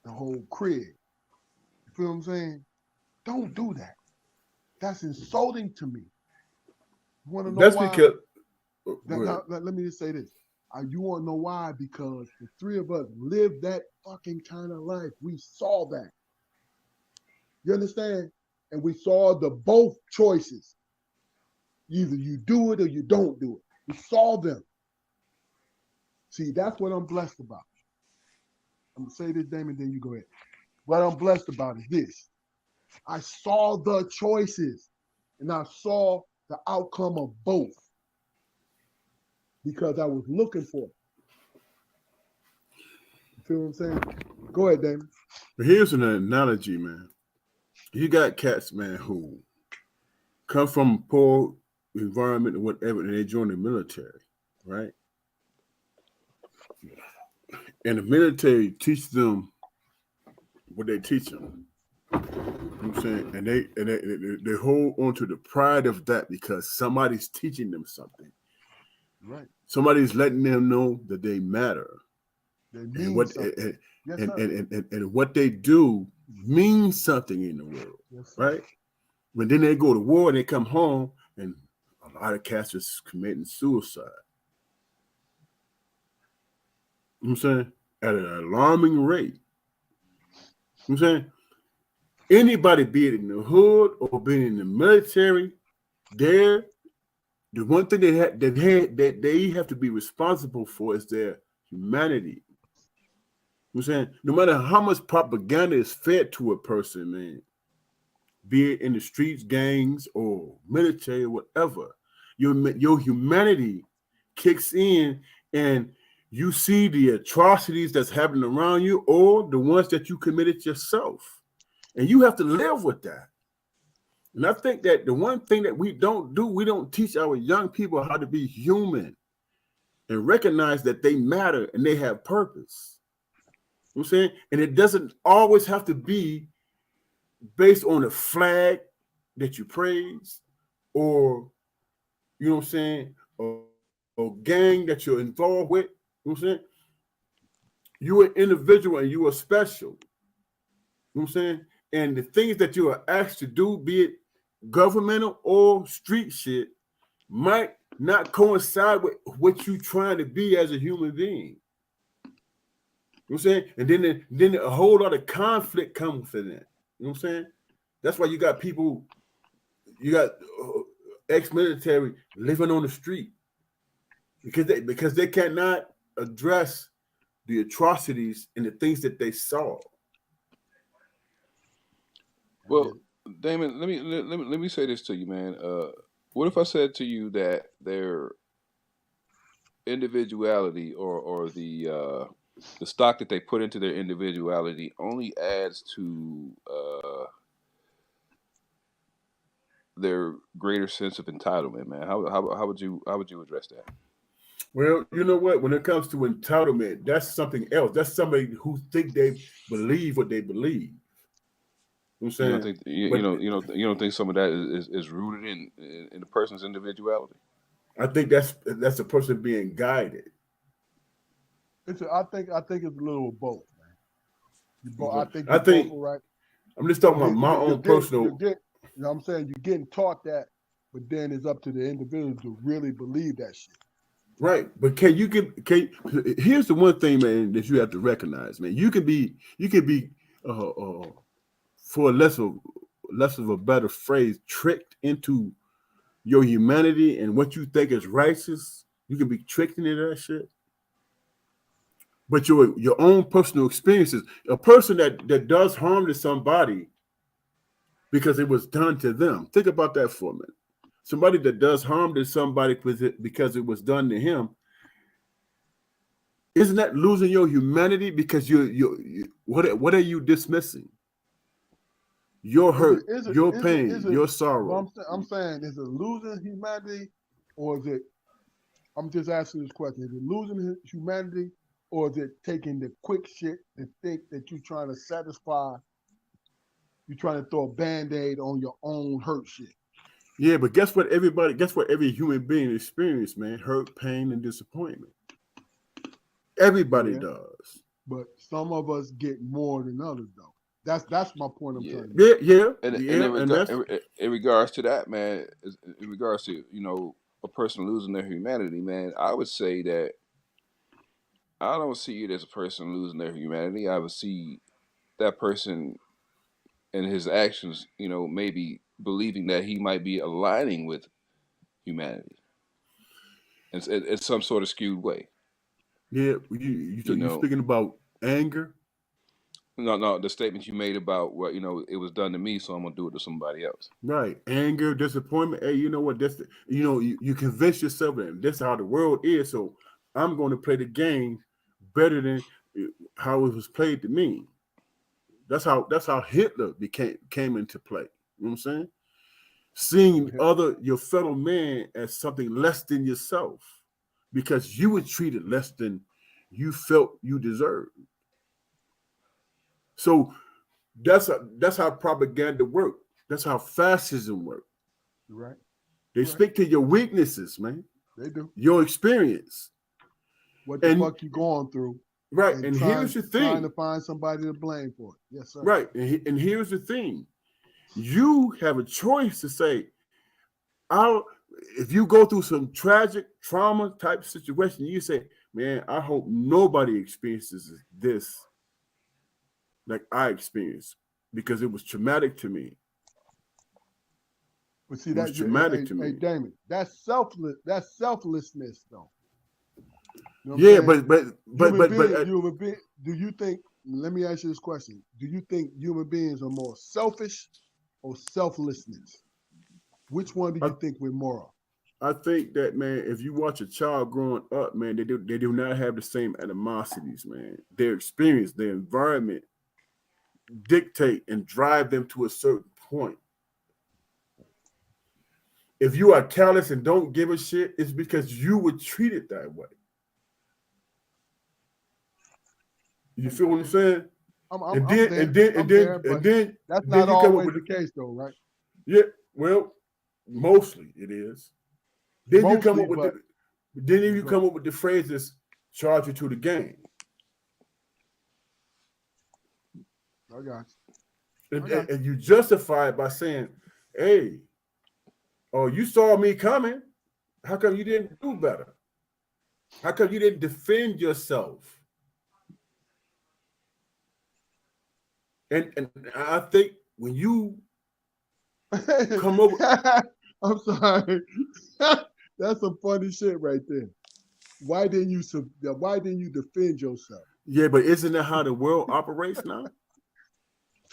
the whole crib. You feel what I'm saying? Don't do that. That's insulting to me. You want to know That's why? because Let me just say this. You want to know why? Because the three of us lived that fucking kind of life. We saw that. You understand? And we saw the both choices. Either you do it or you don't do it. We saw them. See, that's what I'm blessed about. I'm going to say this, Damon, then you go ahead. What I'm blessed about is this. I saw the choices, and I saw the outcome of both because I was looking for it. You feel what I'm saying? Go ahead, Damon. But here's an analogy, man. You got cats, man, who come from a poor environment or whatever, and they join the military, right? And the military teach them what they teach them. You know what I'm saying? And they hold on to the pride of that because somebody's teaching them something. Right. Somebody's letting them know that they matter. They mean And what something. Yes, sir. and what they do means something in the world, Yes, sir. right? But then they go to war and they come home, and a lot of cats is committing suicide. You know what I'm saying? At an alarming rate. You know what I'm saying? Anybody, be it in the hood or being in the military, the one thing that they have to be responsible for is their humanity. You know what I'm saying? No matter how much propaganda is fed to a person, man, be it in the streets, gangs, or military, or whatever, your humanity kicks in, and you see the atrocities that's happening around you, or the ones that you committed yourself, and you have to live with that. And I think that the one thing that we don't do, we don't teach our young people how to be human and recognize that they matter and they have purpose. You know what I'm saying? And it doesn't always have to be based on a flag that you praise, or, you know what I'm saying, or gang that you're involved with. You know what I'm saying? You're an individual and you are special. You know what I'm saying? And the things that you are asked to do, be it governmental or street shit, might not coincide with what you're trying to be as a human being. You know what I'm saying? And then a whole lot of conflict comes from that. You know what I'm saying? That's why you got people, you got ex-military living on the street because they cannot address the atrocities and the things that they saw. Well, Damon, let me say this to you, man. What if I said to you that their individuality or the stock that they put into their individuality only adds to their greater sense of entitlement, man? How would you address that? Well, you know what? When it comes to entitlement, that's something else. That's somebody who think they believe what they believe. You know what I'm saying? You don't think some of that is rooted in the person's individuality? I think that's a person being guided. I think it's a little of both, man. I think both are right. I'm just talking about my own personal. You know what I'm saying? You're getting taught that, but then it's up to the individual to really believe that shit. Right, but here's the one thing, man, that you have to recognize, man. You can be for less of a better phrase, tricked into your humanity and what you think is righteous. You can be tricked into that shit. But your own personal experiences, a person that does harm to somebody because it was done to them. Think about that for a minute. somebody that does harm to somebody because it was done to him, isn't that losing your humanity? Because what are you dismissing? Your hurt, your pain, your sorrow. Well, I'm saying, is it losing humanity, or is it? I'm just asking this question: is it losing humanity, or is it taking the quick shit to think that you're trying to satisfy? You're trying to throw a band-aid on your own hurt shit. Yeah, but guess what? Every human being experiences, man, hurt, pain, and disappointment. Everybody does. But some of us get more than others, though. That's my point. I'm trying to make. In regards to that, man, in regards to a person losing their humanity, man, I would say that I don't see it as a person losing their humanity. I would see that person and his actions, maybe believing that he might be aligning with humanity in some sort of skewed way. Yeah, you're speaking about anger. No, the statement you made about what it was done to me, so I'm gonna do it to somebody else. Right, anger, disappointment. Hey, you know what? That's you convince yourself that this is how the world is, so I'm going to play the game better than how it was played to me. That's how Hitler came into play. You know what I'm saying? Seeing your fellow man as something less than yourself because you were treated less than you felt you deserved. So that's how propaganda works. That's how fascism works. Right. They speak to your weaknesses, man. They do. Your experience. What the fuck you going through. Right. And here's the thing. Trying to find somebody to blame for it. Yes, sir. Right. And here's the thing. You have a choice to say, if you go through some tragic trauma type situation, you say, man, I hope nobody experiences this like I experienced because it was traumatic to me. But see, that's traumatic to me. Hey, Damon, that's selflessness, though. You know but do you think? Let me ask you this question: do you think human beings are more selfish or selflessness? Which one do you think we're more of? I think that, man, if you watch a child growing up, man, they do not have the same animosities, man. Their experience, their environment dictate and drive them to a certain point. If you are callous and don't give a shit, it's because you were treated that way. You feel what I'm saying? And then that's not always the case, though, right? Yeah, well, mostly it is. Then you come up with the phrases charge you to the game. I got you. And you justify it by saying, hey, you saw me coming. How come you didn't do better? How come you didn't defend yourself? And I think when you come over, I'm sorry, that's some funny shit right there. Why didn't you defend yourself? Yeah, but isn't that how the world operates now?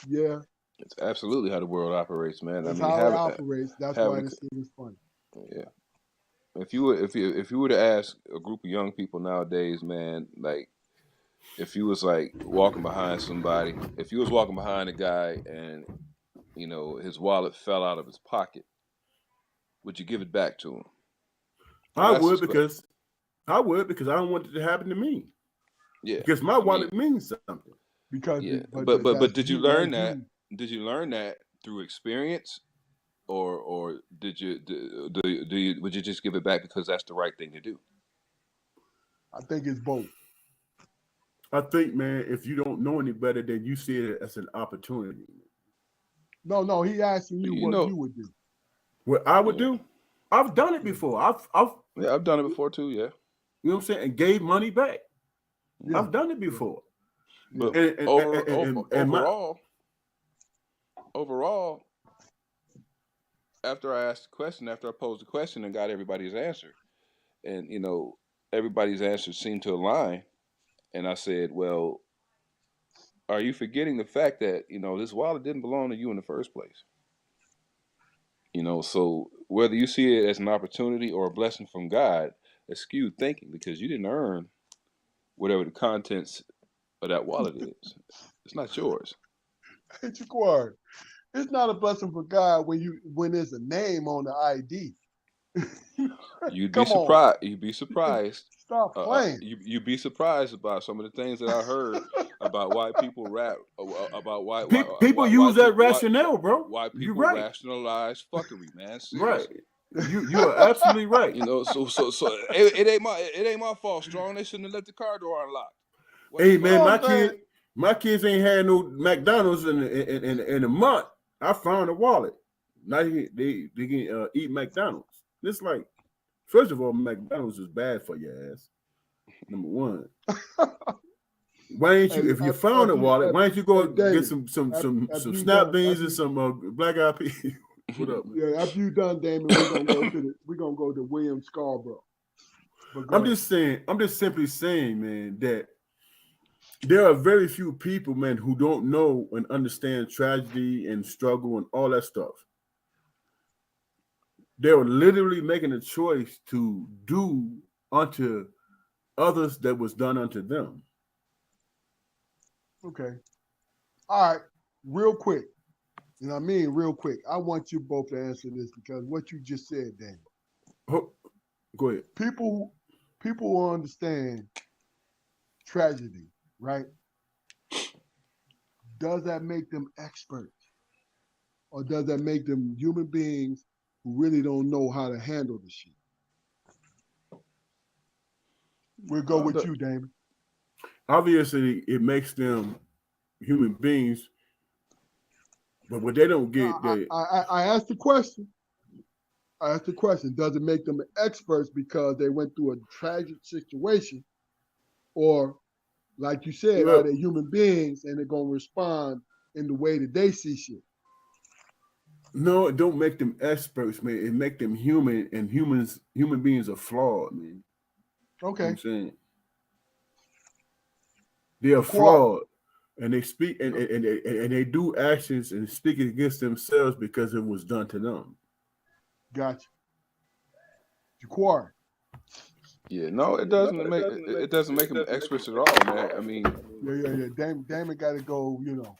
Yeah, it's absolutely how the world operates, man. That's how it operates. That's why this thing is funny. Yeah. If you were to ask a group of young people nowadays, man, like if you was like walking behind somebody, if you was walking behind a guy and his wallet fell out of his pocket, would you give it back to him? I would because I don't want it to happen to me. Yeah, because my wallet means something. Because but did you learn that? Did you learn that through experience, or would you just give it back because that's the right thing to do? I think it's both. I think, man, if you don't know any better, then you see it as an opportunity. No, he asking you what you would do. What I would do? I've done it before. I've done it before too. Yeah, you know what I'm saying, and gave money back. Yeah. I've done it before. But overall, after I posed the question and got everybody's answer, and everybody's answers seemed to align, and I said, well, are you forgetting the fact that this wallet didn't belong to you in the first place? You know, so whether you see it as an opportunity or a blessing from God, it's skewed thinking because you didn't earn whatever the contents of that wallet is. It's not yours. Hey, Jaquar, it's not a blessing for God when there's a name on the ID. You'd be Come on, surprised. You'd be surprised. stop playing. You'd be surprised about some of the things that I heard about why people rap about People use that why rationale, bro. why You're people right. rationalize fuckery, man. Right. Seriously. You are absolutely right. You know, so it ain't my fault, Strong. They shouldn't have left the car door unlocked. Hey What man, No, happened? I'm saying, my kids ain't had no McDonald's in a month. I found a wallet. Now they can eat McDonald's. It's like, first of all, McDonald's is bad for your ass. Number one. Why ain't you? If you found a wallet, why don't you go get some after you snap done, beans and some black eyed peas? What up, man? yeah, after you done, Damon, we're gonna go to William Scarborough. But go I'm ahead. just saying. I'm just simply saying, man, that there are very few people, man, who don't know and understand tragedy and struggle and all that stuff. They were literally making a choice to do unto others that was done unto them. Okay. All right. Real quick. You know what I mean? Real quick. I want you both to answer this because what you just said, Damon. Oh, go ahead. People will understand tragedy, right? Does that make them experts? Or does that make them human beings who really don't know how to handle the shit? We'll go with you, Damon. Obviously, it makes them human beings, but what they don't get, I asked the question. Does it make them experts because they went through a tragic situation? Or, like you said, are they human beings and they're going to respond in the way that they see shit? No, it don't make them experts, man. It make them human, and human beings are flawed, man. Okay. You know what I'm saying? They are flawed, and they speak and they do actions and speak against themselves because it was done to them. Gotcha. Jaquar. Yeah, no, it doesn't make them experts at all, man. I mean, Yeah. Damon got to go. You know.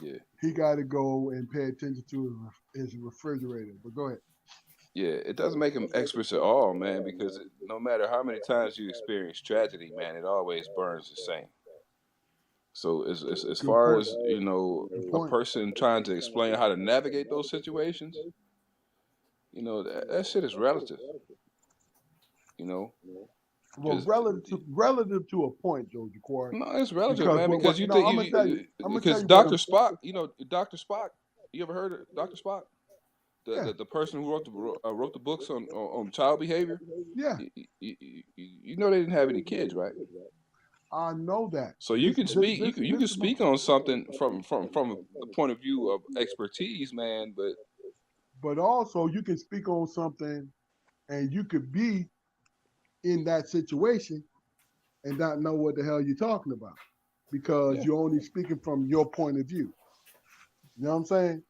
Yeah. He got to go and pay attention to his refrigerator. But go ahead. Yeah, it doesn't make them experts at all, man, because no matter how many times you experience tragedy, man, it always burns the same. So as far as, you know, a person trying to explain how to navigate those situations, you know, that shit is relative. You know? Well, relative to a point, Joe Jaquar. No, it's relative, man, because because Dr. Spock, you know, Dr. Spock, you ever heard of Dr. Spock? The person who wrote the books on child behavior. Yeah. You know they didn't have any kids, right? I know that. So you can speak. You can speak on something from the point of view of expertise, man. But also you can speak on something, and you could be in that situation and not know what the hell you're talking about because you're only speaking from your point of view. You know what I'm saying?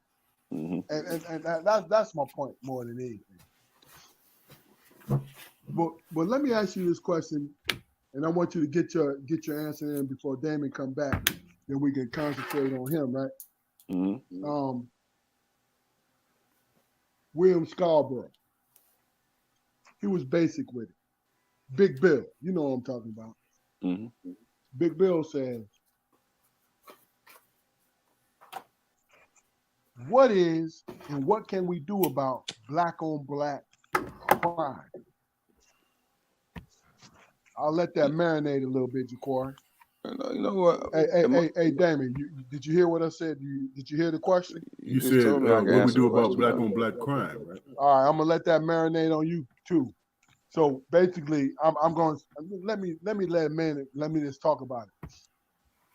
Mm-hmm. And that's my point more than anything. But let me ask you this question, and I want you to get your answer in before Damon come back. Then we can concentrate on him, right? Mm-hmm. William Scarborough. He was basic with it. Big Bill, you know what I'm talking about. Mm-hmm. Big Bill says, what is and what can we do about black on black crime? I'll let that marinate a little bit, Jaquar. You know what? Hey, Damon, did you hear what I said? Did you hear the question? You said what we do about black on black crime, right? All right, I'm gonna let that marinate on you too. So basically, I'm going. Let me just talk about it.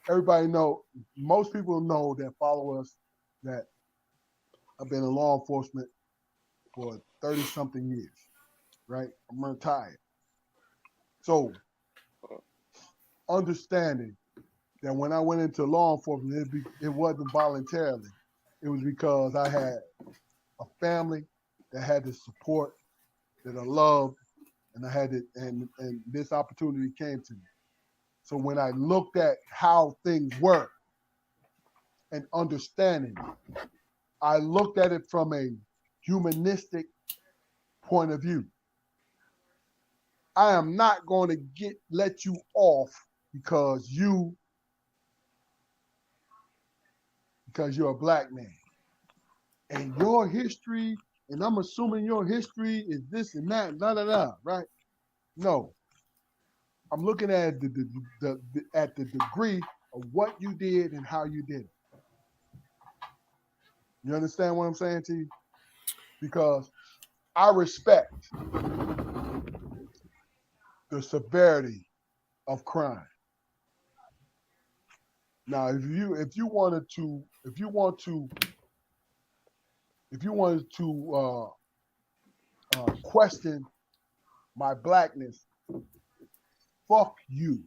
Everybody know, most people know that follow us that I've been in law enforcement for 30-something years, right? I'm retired. So understanding that when I went into law enforcement, it wasn't voluntarily. It was because I had a family that had the support, that I loved, and I had it, and this opportunity came to me. So when I looked at how things were and understanding it, I looked at it from a humanistic point of view. I am not going to let you off because you're a black man. And your history, and I'm assuming your history is this and that, right? No. I'm looking at at the degree of what you did and how you did it. You understand what I'm saying to you? Because I respect the severity of crime. Now, if you wanted to question my blackness, fuck you.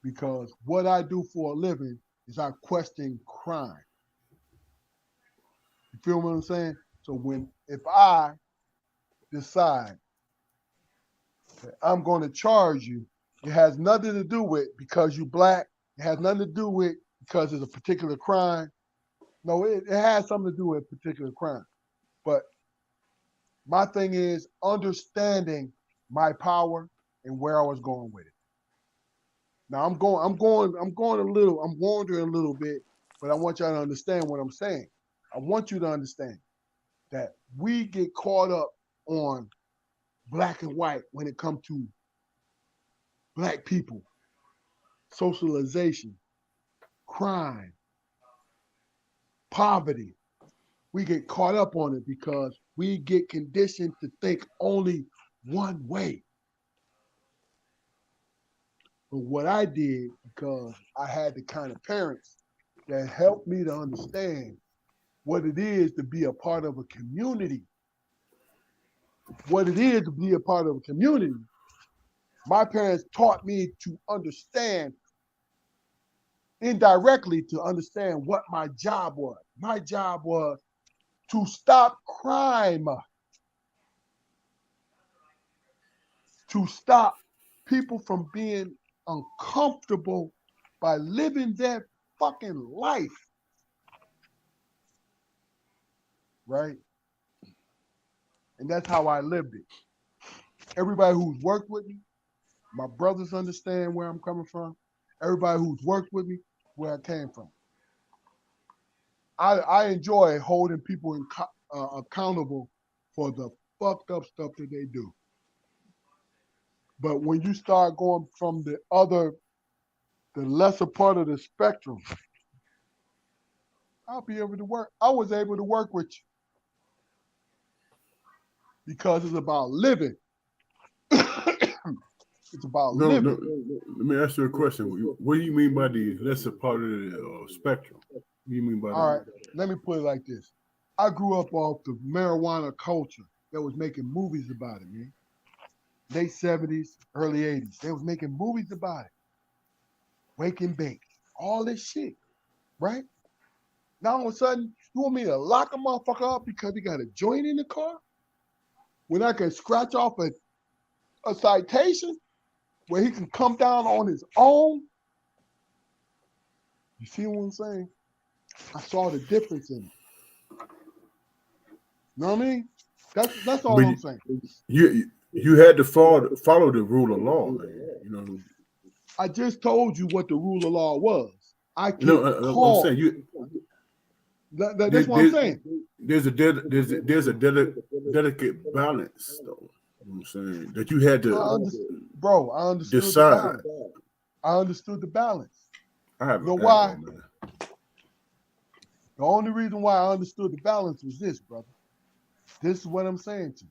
Because what I do for a living is I question crime. You feel what I'm saying? So if I decide that I'm going to charge you, it has nothing to do with because you black. It has nothing to do with because it's a particular crime. No, it has something to do with a particular crime. But my thing is understanding my power and where I was going with it. Now I'm wandering a little bit, but I want y'all to understand what I'm saying. I want you to understand that we get caught up on black and white when it comes to black people, socialization, crime, poverty. We get caught up on it because we get conditioned to think only one way. But what I did, because I had the kind of parents that helped me to understand what it is to be a part of a community. What it is to be a part of a community. My parents taught me to understand, indirectly to understand what my job was. My job was to stop crime, to stop people from being uncomfortable by living their fucking life. Right? And that's how I lived it. Everybody who's worked with me, my brothers understand where I'm coming from. Everybody who's worked with me, where I came from. I enjoy holding people accountable for the fucked up stuff that they do. But when you start going from the lesser part of the spectrum, I'll be able to work. I was able to work with you because it's about living. It's about living. No. Let me ask you a question. What do you mean by the lesser part of the spectrum? What do you mean by that? All right, let me put it like this. I grew up off the marijuana culture that was making movies about it, man. Late 70s, early 80s. They was making movies about it. Wake and bake. All this shit, right? Now all of a sudden, you want me to lock a motherfucker up because he got a joint in the car? When I can scratch off a citation where he can come down on his own? You see what I'm saying? I saw the difference in it. You know what I mean? That's all I'm saying. You had to follow the rule of law, man. You know. I just told you what the rule of law was. I'm saying you. That's what I'm saying. There's a delicate balance, though. You know what I'm saying that you had to. I understood decide. The balance. I understood the balance. You know why? The only reason why I understood the balance was this, brother. This is what I'm saying to you.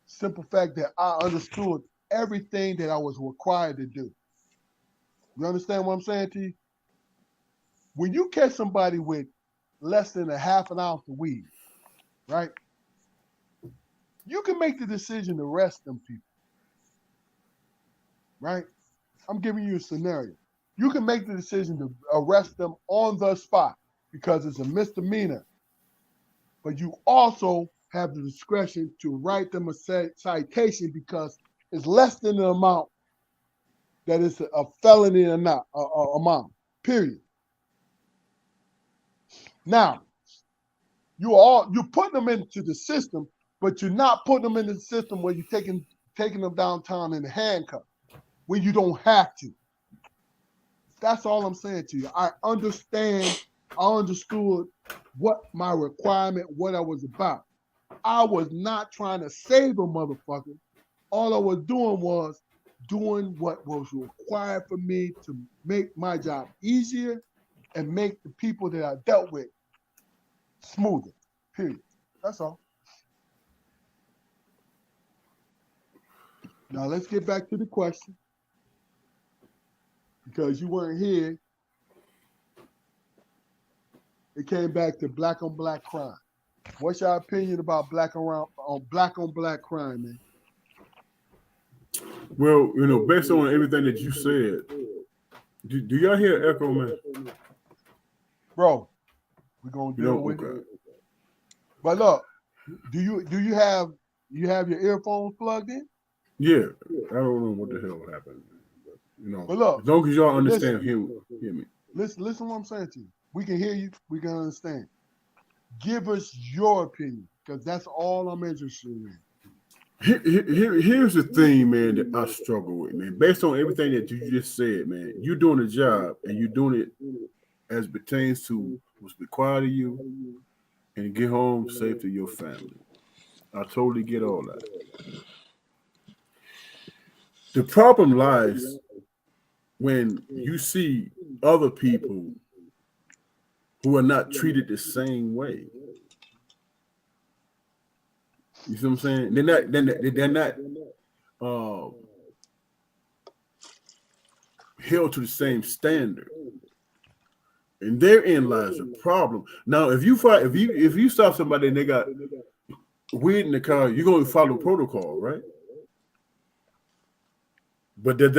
Simple fact that I understood everything that I was required to do. You understand what I'm saying to you? When you catch somebody with less than a half an ounce of weed, right? You can make the decision to arrest them people, right? I'm giving you a scenario. You can make the decision to arrest them on the spot because it's a misdemeanor but you also have the discretion to write them a citation because it's less than the amount that is a felony or not amount. Period. Now, you're putting them into the system, but you're not putting them in the system where you're taking them downtown in the handcuff when you don't have to. That's all I'm saying to you. I understood what my requirement, what I was about. I was not trying to save a motherfucker. All I was doing what was required for me to make my job easier and make the people that I dealt with smoother. Period. That's all. Now let's get back to the question. Because you weren't here, it came back to black on black crime. What's your opinion about black on black crime, man? Well, based on everything that you said, do y'all hear echo, man? Bro, we're gonna deal with it. But look, do you have your earphones plugged in? Yeah, I don't know what the hell happened. But look, as long as y'all understand, hear me. Listen what I'm saying to you. We can hear you. We can understand. Give us your opinion, because that's all I'm interested in. Here's the thing, man, that I struggle with, man. Based on everything that you just said, man, you're doing a job and you're doing it as pertains to what's required of you and get home safe to your family. I totally get all that. The problem lies when you see other people who are not treated the same way. You see what I'm saying? They're not held to the same standard, and therein lies the problem. Now, if you stop somebody and they got weed in the car, you're going to follow protocol, right? But does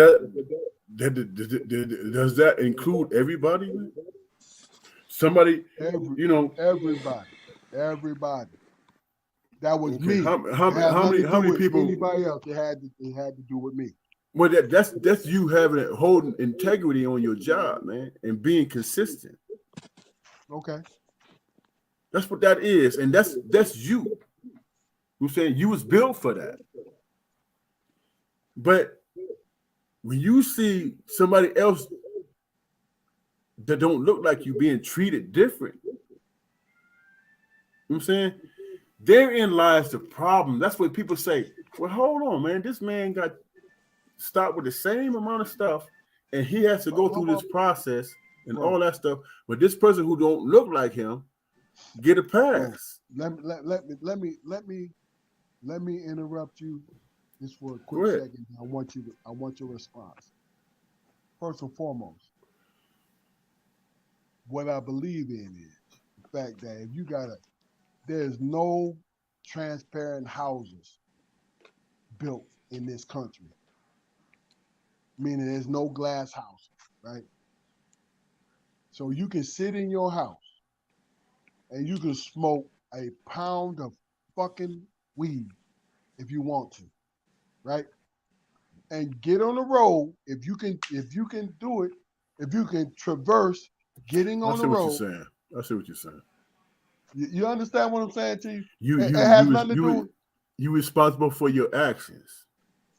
that include everybody? Somebody, everybody. That was okay. me. How many people? Anybody else? It had to do with me. Well, that's you holding integrity on your job, man, and being consistent. Okay. That's what that is, and that's you. I'm saying you was built for that. But when you see somebody else that don't look like you being treated different, you know what I'm saying? Therein lies the problem. That's what people say. Well, hold on, man. This man got stopped with the same amount of stuff, and he has to go through this process and all that stuff. But this person who don't look like him get a pass. Let me interrupt you just for a quick second. I want your response. First and foremost, what I believe in is the fact that if you there's no transparent houses built in this country. Meaning there's no glass houses, right? So you can sit in your house and you can smoke a pound of fucking weed if you want to, right? And get on the road if you can do it, if you can traverse getting on the road. I see what you're saying. You understand what I'm saying to you? You're responsible for your actions.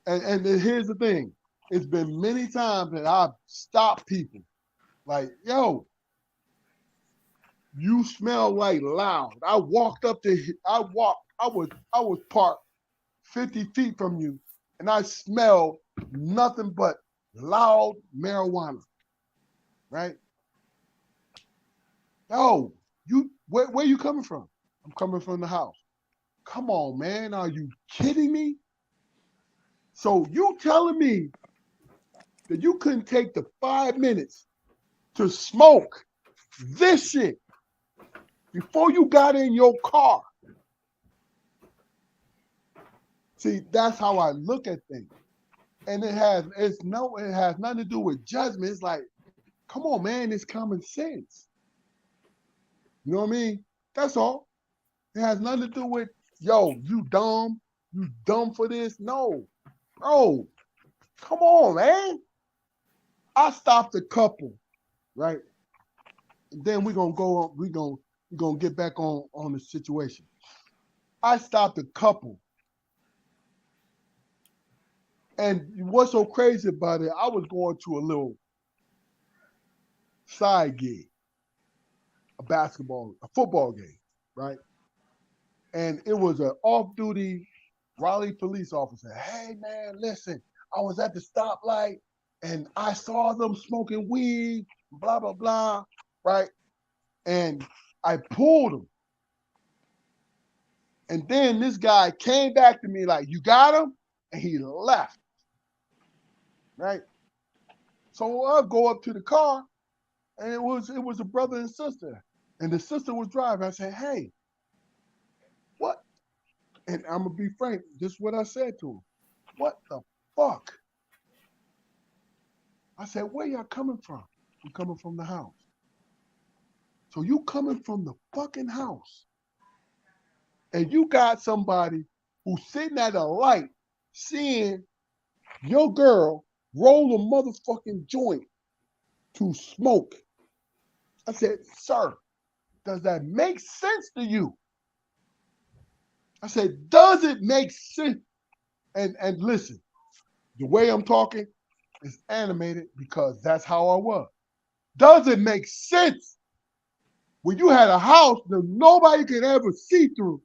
And here's the thing. It's been many times that I've stopped people. Like, yo, you smell like loud. I was parked 50 feet from you, and I smelled nothing but loud marijuana. Right? Yo, where you coming from? I'm coming from the house. Come on, man. Are you kidding me? So you telling me that you couldn't take the 5 minutes to smoke this shit before you got in your car? See, that's how I look at things. And it has nothing to do with judgment. It's like, come on, man, it's common sense. You know what I mean? That's all. It has nothing to do with, yo, you dumb for this. No, bro, come on, man. I stopped a couple, right? And then we're gonna get back on the situation. I stopped a couple. And what's so crazy about it, I was going to a little side gig, a football game, right? And it was an off-duty Raleigh police officer. Hey, man, listen, I was at the stoplight and I saw them smoking weed, blah, blah, blah, right? And I pulled him. And then this guy came back to me like, you got him? And he left, right? So I'll go up to the car, and it was a brother and sister. And the sister was driving. I said, hey, what? And I'm going to be frank, this is what I said to him. What the fuck? I said, where y'all coming from? I'm coming from the house. So you coming from the fucking house, and you got somebody who's sitting at a light seeing your girl roll a motherfucking joint to smoke. I said, sir, does that make sense to you? I said, does it make sense? And listen, the way I'm talking is animated because that's how I was. Does it make sense when you had a house that nobody could ever see through,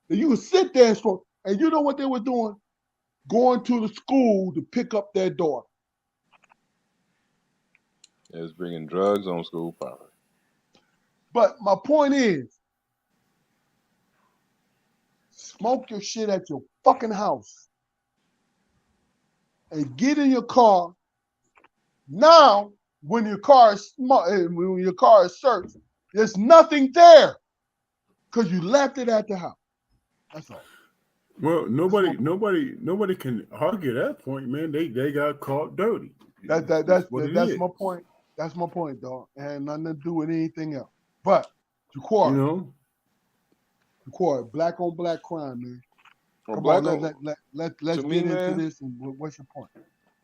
that you could sit there and smoke, and you know what they were doing? Going to the school to pick up their daughter. It was bringing drugs on school property. But my point is, smoke your shit at your fucking house and get in your car. Now, when your car is searched, there's nothing there because you left it at the house. That's all. Well, nobody can argue that point, man. They got caught dirty. That's my point. That's my point, dog. It had nothing to do with anything else. But Jaquar, black on black crime, man. Well, Come on, let's get into this. And what's your point?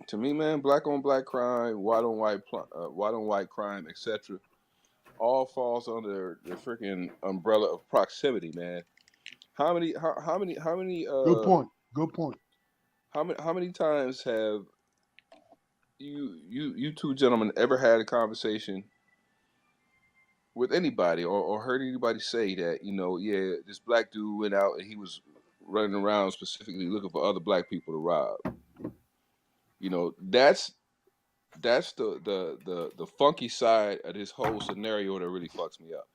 To me, man, black on black crime, white on white crime, etc., all falls under the freaking umbrella of proximity, man. How many? Good point. How many times have you two gentlemen ever had a conversation with anybody or heard anybody say that, yeah, this black dude went out and he was running around specifically looking for other black people to rob? That's the funky side of this whole scenario that really fucks me up.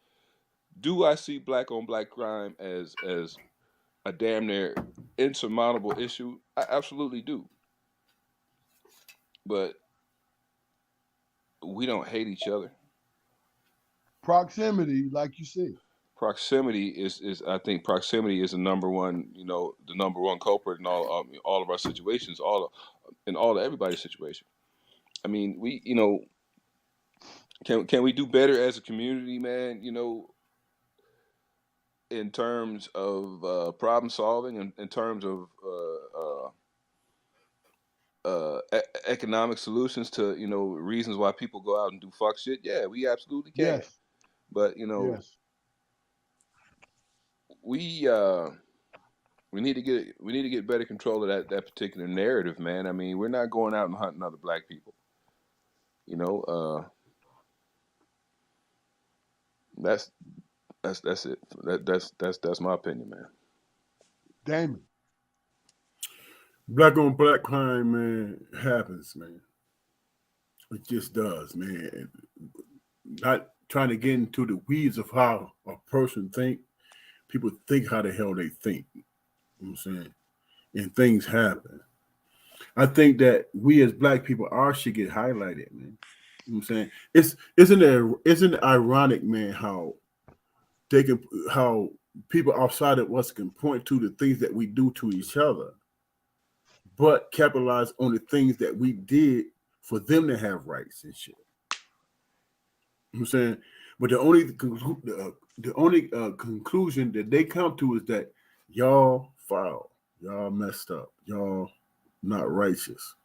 Do I see black on black crime as a damn near insurmountable issue? I absolutely do. But we don't hate each other. Proximity, like you said. Proximity is I think proximity is the number one culprit in all of our situations, everybody's situation. I mean, we can we do better as a community, man? In terms of problem solving, and in terms of economic solutions to reasons why people go out and do fuck shit. Yeah, we absolutely can. Yes. But yes. we need to get better control of that particular narrative, man. I mean, we're not going out and hunting other black people. That's it. That's my opinion, man. Damon. Black on black crime, man, happens, man. It just does, man. Not trying to get into the weeds of how a person think. People think how the hell they think. You know what I'm saying? And things happen. I think that we as black people, ours should get highlighted, man. You know what I'm saying? Isn't it ironic, man, how people outside of us can point to the things that we do to each other, but capitalize on the things that we did for them to have rights and shit. You know what I'm saying? But the only conclusion that they come to is that y'all foul, y'all messed up, y'all not righteous.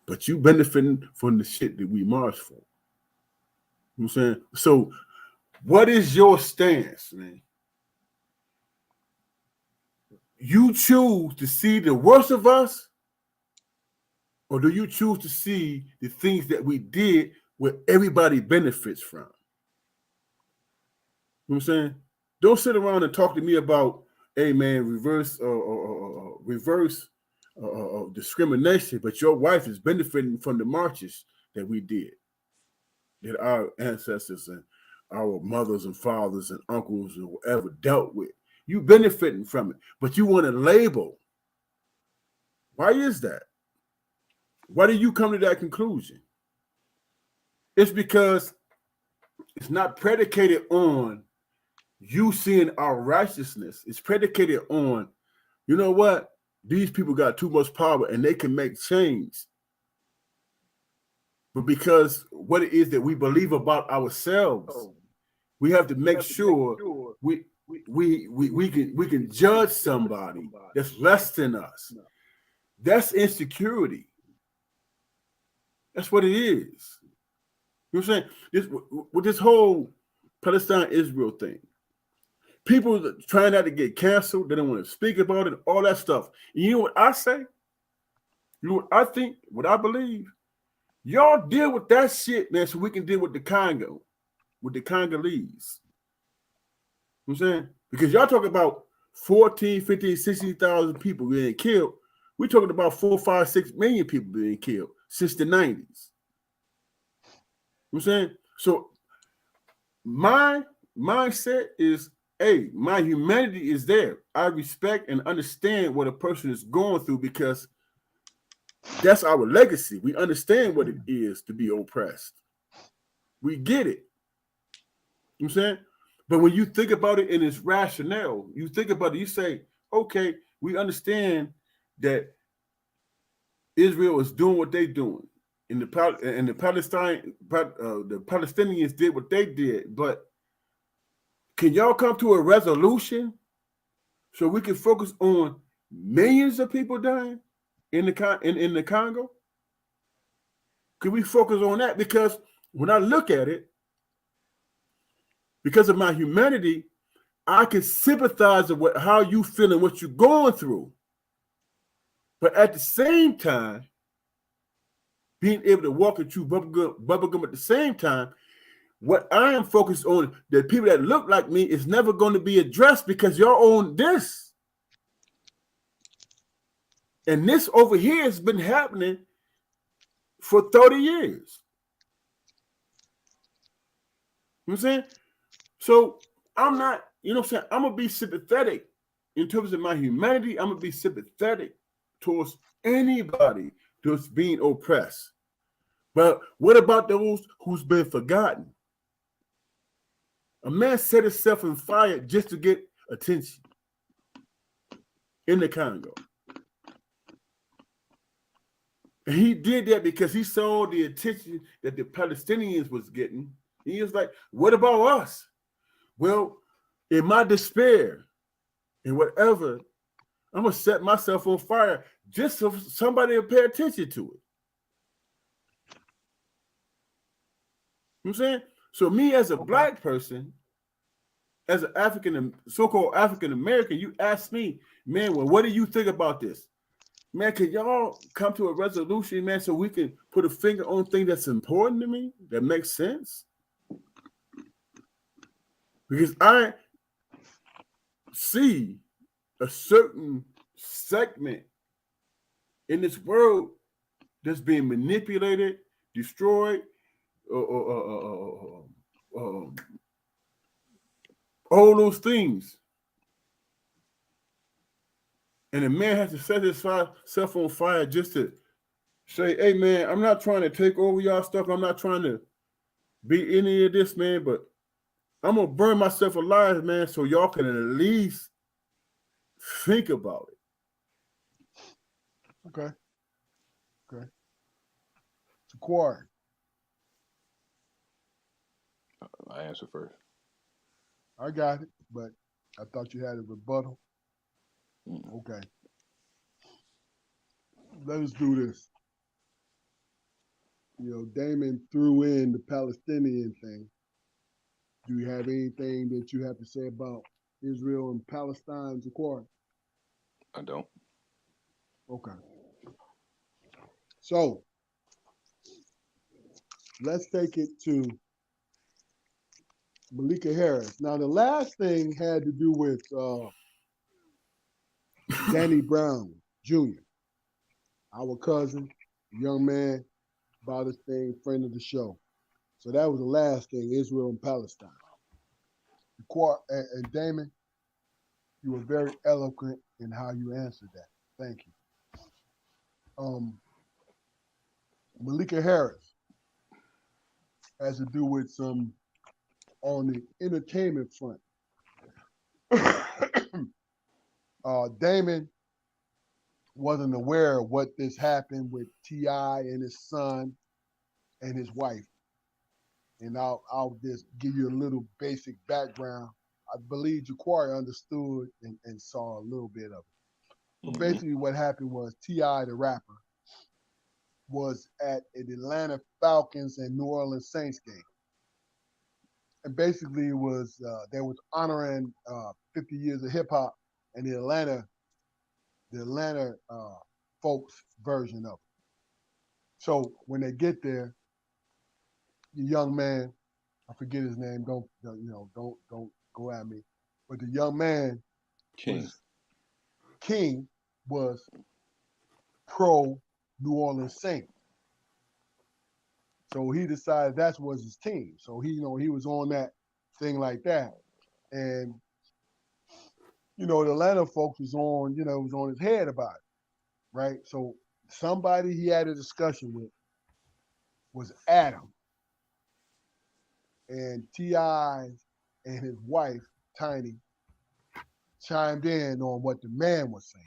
But you benefiting from the shit that we march for. You know what I'm saying? So what is your stance, man? You choose to see the worst of us, or do you choose to see the things that we did where everybody benefits from? You know what I'm saying? Don't sit around and talk to me about, hey man, reverse discrimination, but your wife is benefiting from the marches that we did, that our ancestors and our mothers and fathers and uncles or whatever dealt with. You benefiting from it, but you want to label. Why is that? Why do you come to that conclusion? It's because it's not predicated on you seeing our righteousness. It's predicated on, you know what? These people got too much power and they can make change. But because what it is that we believe about ourselves, we have to make sure we can judge somebody that's less than us. That's insecurity. That's what it is. You know what I'm saying? With this whole Palestine-Israel thing, people trying not to get canceled, they don't want to speak about it, all that stuff. And you know what I say? You know what I think, what I believe? Y'all deal with that shit, man, so we can deal with the Congo, with the Congolese. You know what I'm saying? Because y'all talking about 14, 15, 16,000 people being killed. We're talking about 4, 5, 6 million people being killed since the 90s. You know what I'm saying? So my mindset is, hey, my humanity is there. I respect and understand what a person is going through because that's our legacy. We understand what it is to be oppressed. We get it. You know what I'm saying? But when you think about it in its rationale, you think about it, you say, okay, we understand that Israel is doing what they're doing. And the Palestinians did what they did. But can y'all come to a resolution so we can focus on millions of people dying in the Congo? Can we focus on that? Because when I look at it, because of my humanity, I can sympathize with how you feel and what you're going through. But at the same time, being able to walk and chew bubblegum at the same time, what I am focused on, the people that look like me, is never going to be addressed because y'all own this. And this over here has been happening for 30 years. You know what I'm saying? So I'm not, you know what I'm saying? I'm going to be sympathetic in terms of my humanity. I'm going to be sympathetic towards anybody that's being oppressed. But what about those who's been forgotten? A man set himself on fire just to get attention in the Congo. And he did that because he saw the attention that the Palestinians was getting. He was like, what about us? Well, in my despair and whatever, I'm going to set myself on fire just so somebody will pay attention to it. You know what I'm saying? So me as a black person, as an so-called African American, you ask me, man, well, what do you think about this? Man, can y'all come to a resolution, man, so we can put a finger on things that's important to me, that makes sense? Because I see a certain segment in this world that's being manipulated, destroyed, all those things. And a man has to set himself on fire just to say, hey, man, I'm not trying to take over y'all stuff. I'm not trying to be any of this, man, but I'm going to burn myself alive, man, so y'all can at least think about it. Okay. So, Quarry. I answer first. I got it, but I thought you had a rebuttal. Mm. Okay. Let us do this. Damon threw in the Palestinian thing. Do you have anything that you have to say about Israel and Palestine's accord? I don't. Okay. So let's take it to Malika Harris. Now, the last thing had to do with Danny Brown Jr., our cousin, young man, about his thing, friend of the show. So that was the last thing, Israel and Palestine. And Damon, you were very eloquent in how you answered that. Thank you. Malika Harris has to do with some on the entertainment front. Damon wasn't aware of what this happened with T.I. and his son and his wife. And I'll just give you a little basic background. I believe Jaquari understood and saw a little bit of it. But basically what happened was T.I., the rapper, was at an Atlanta Falcons and New Orleans Saints game. And basically it was they was honoring 50 years of hip hop and the Atlanta folks version of it. So when they get there, the young man, I forget his name, don't go at me, but the young man King was pro New Orleans Saints. So he decided that was his team. So he was on that thing like that. And the Atlanta folks was on his head about it, right? So somebody he had a discussion with was Adam. And T.I. and his wife, Tiny, chimed in on what the man was saying.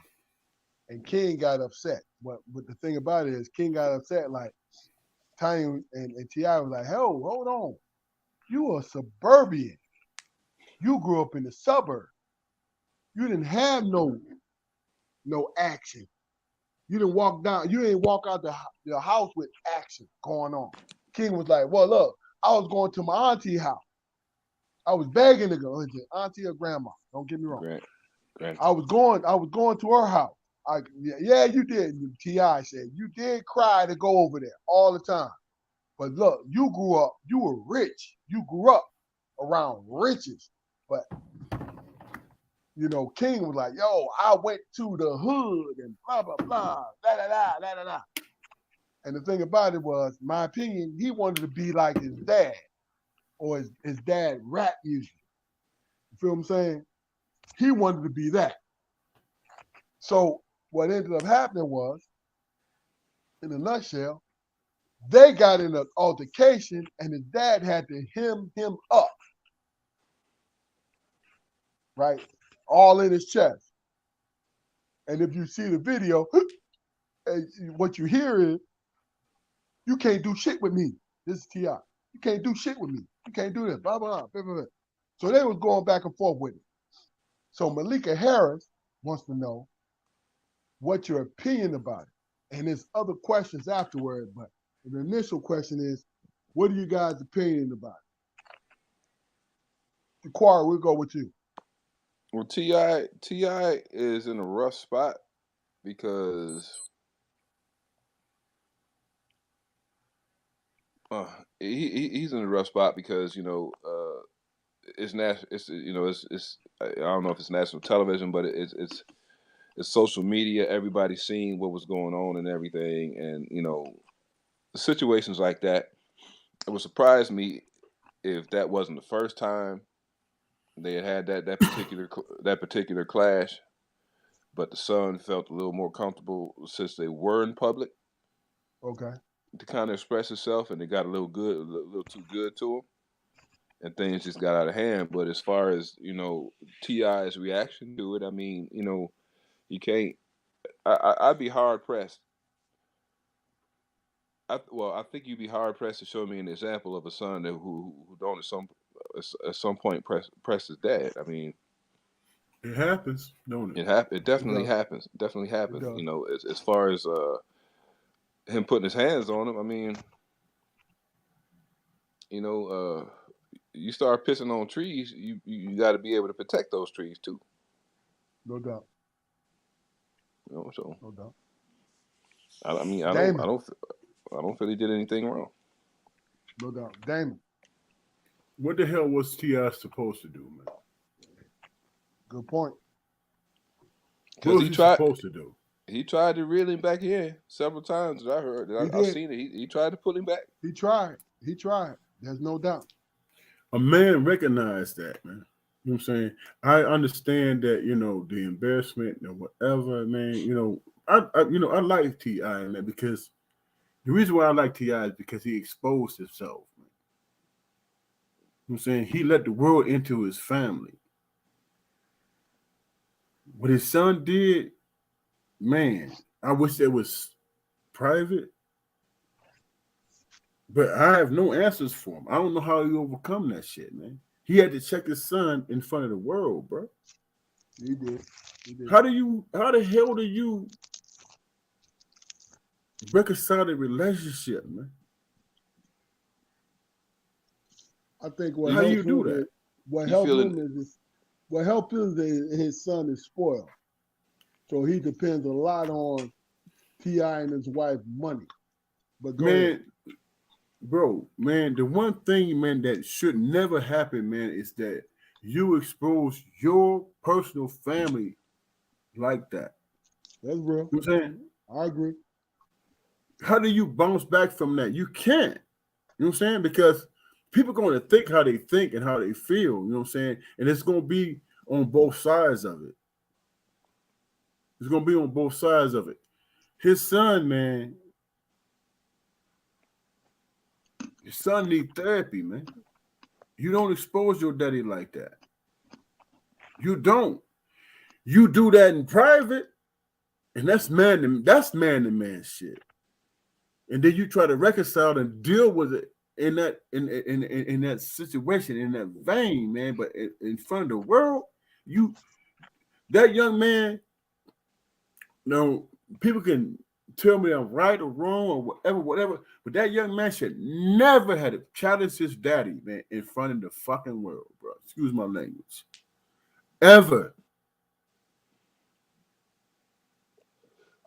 And King got upset. But the thing about it is King got upset like Tiny and T.I. was like, hell, hold on. You a suburban. You grew up in the suburb. You didn't have no action. You didn't walk down. You didn't walk out the house with action going on. King was like, well, look, I was going to my auntie house. I was begging to go into auntie or grandma. Don't get me wrong. Grant. I was going to her house. Yeah, you did. T.I. said you did cry to go over there all the time. But look, you grew up. You were rich. You grew up around riches. But King was like, yo, I went to the hood and blah blah blah, da da da da da da. And the thing about it was, my opinion, he wanted to be like his dad, or his dad rap music. You feel what I'm saying? He wanted to be that. So what ended up happening was, in a nutshell, they got in an altercation and his dad had to hem him up. Right? All in his chest. And if you see the video, what you hear is, you can't do shit with me. This is T.I. You can't do shit with me. You can't do this. Blah, blah, blah, blah, blah. So they was going back and forth with it. So Malika Harris wants to know what your opinion about it. And there's other questions afterward, but the initial question is, what are you guys' opinion about it? Jaquari, we'll go with you. Well, T.I. is in a rough spot because he's in a rough spot because it's national. It's I don't know if it's national television, but it's social media. Everybody's seeing what was going on and everything, and situations like that. It would surprise me if that wasn't the first time they had that particular clash. But the son felt a little more comfortable since they were in public. Okay. To kind of express himself, and it got a little too good to him, and things just got out of hand. But as far as T.I.'s reaction to it, I mean, you can't. I'd be hard pressed. I think you'd be hard pressed to show me an example of a son who don't at some point press his dad. I mean, It happens, don't it? it definitely does. happens. It definitely It happens. does. You know, as far as him putting his hands on him, I mean, you know, you start pissing on trees, you got to be able to protect those trees too. No doubt. You know, so No doubt. I mean, Damon. I don't feel he did anything wrong. No doubt. Damon. What the hell was T.I. supposed to do, man? Good point. What was he supposed to do? He tried to reel him back in several times. That I heard. I've seen it. He tried to pull him back. He tried. There's no doubt. A man recognized that, man. You know what I'm saying? I understand that, you know, the embarrassment and whatever, man. You know, I like T.I. man, because the reason why I like T.I. is because he exposed himself, man. You know what I'm saying? He let the world into his family. What his son did, man, I wish it was private, but I have no answers for him. I don't know how he overcome that shit, man. He had to check his son in front of the world, bro. He did. How the hell do you reconcile the relationship, man? I think what How helps you do him that? is what You helps feel him is what helps him is his son is spoiled. So he depends a lot on T.I. and his wife money. But go ahead. Bro, man, the one thing, man, that should never happen, man, is that you expose your personal family like that. That's real. You know what I'm saying? I agree. How do you bounce back from that? You can't. You know what I'm saying? Because people are going to think how they think and how they feel. You know what I'm saying? And it's going to be on both sides of it. It's going to be on both sides of it. His son, man, his son needs therapy, man. You don't expose your daddy like that. You don't. You do that in private, and that's man to man shit. And then you try to reconcile and deal with it in that situation, in that vein, man. But in front of the world, that young man, no, people can tell me I'm right or wrong or whatever, but that young man should never have to challenge his daddy, man, in front of the fucking world, bro. Excuse my language. Ever.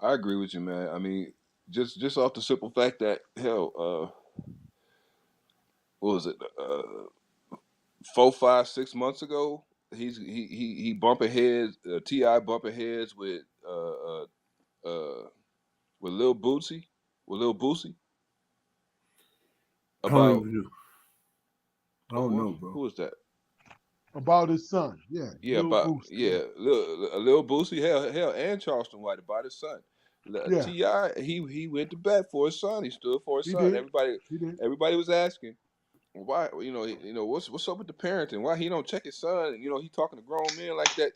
I agree with you, man. I mean, just off the simple fact that hell, what was it? 4, 5, 6 months ago, he bumping heads. T.I. bumping heads with Lil Boosie, about I don't know, bro. Who was that? About his son. Yeah. Yeah, Lil Boosie, hell, and Charleston White about his son. Yeah. T.I. he went to bat for his son. He stood for his son. Did. Everybody was asking why, what's up with the parenting? Why he don't check his son? You know, he talking to grown men like that.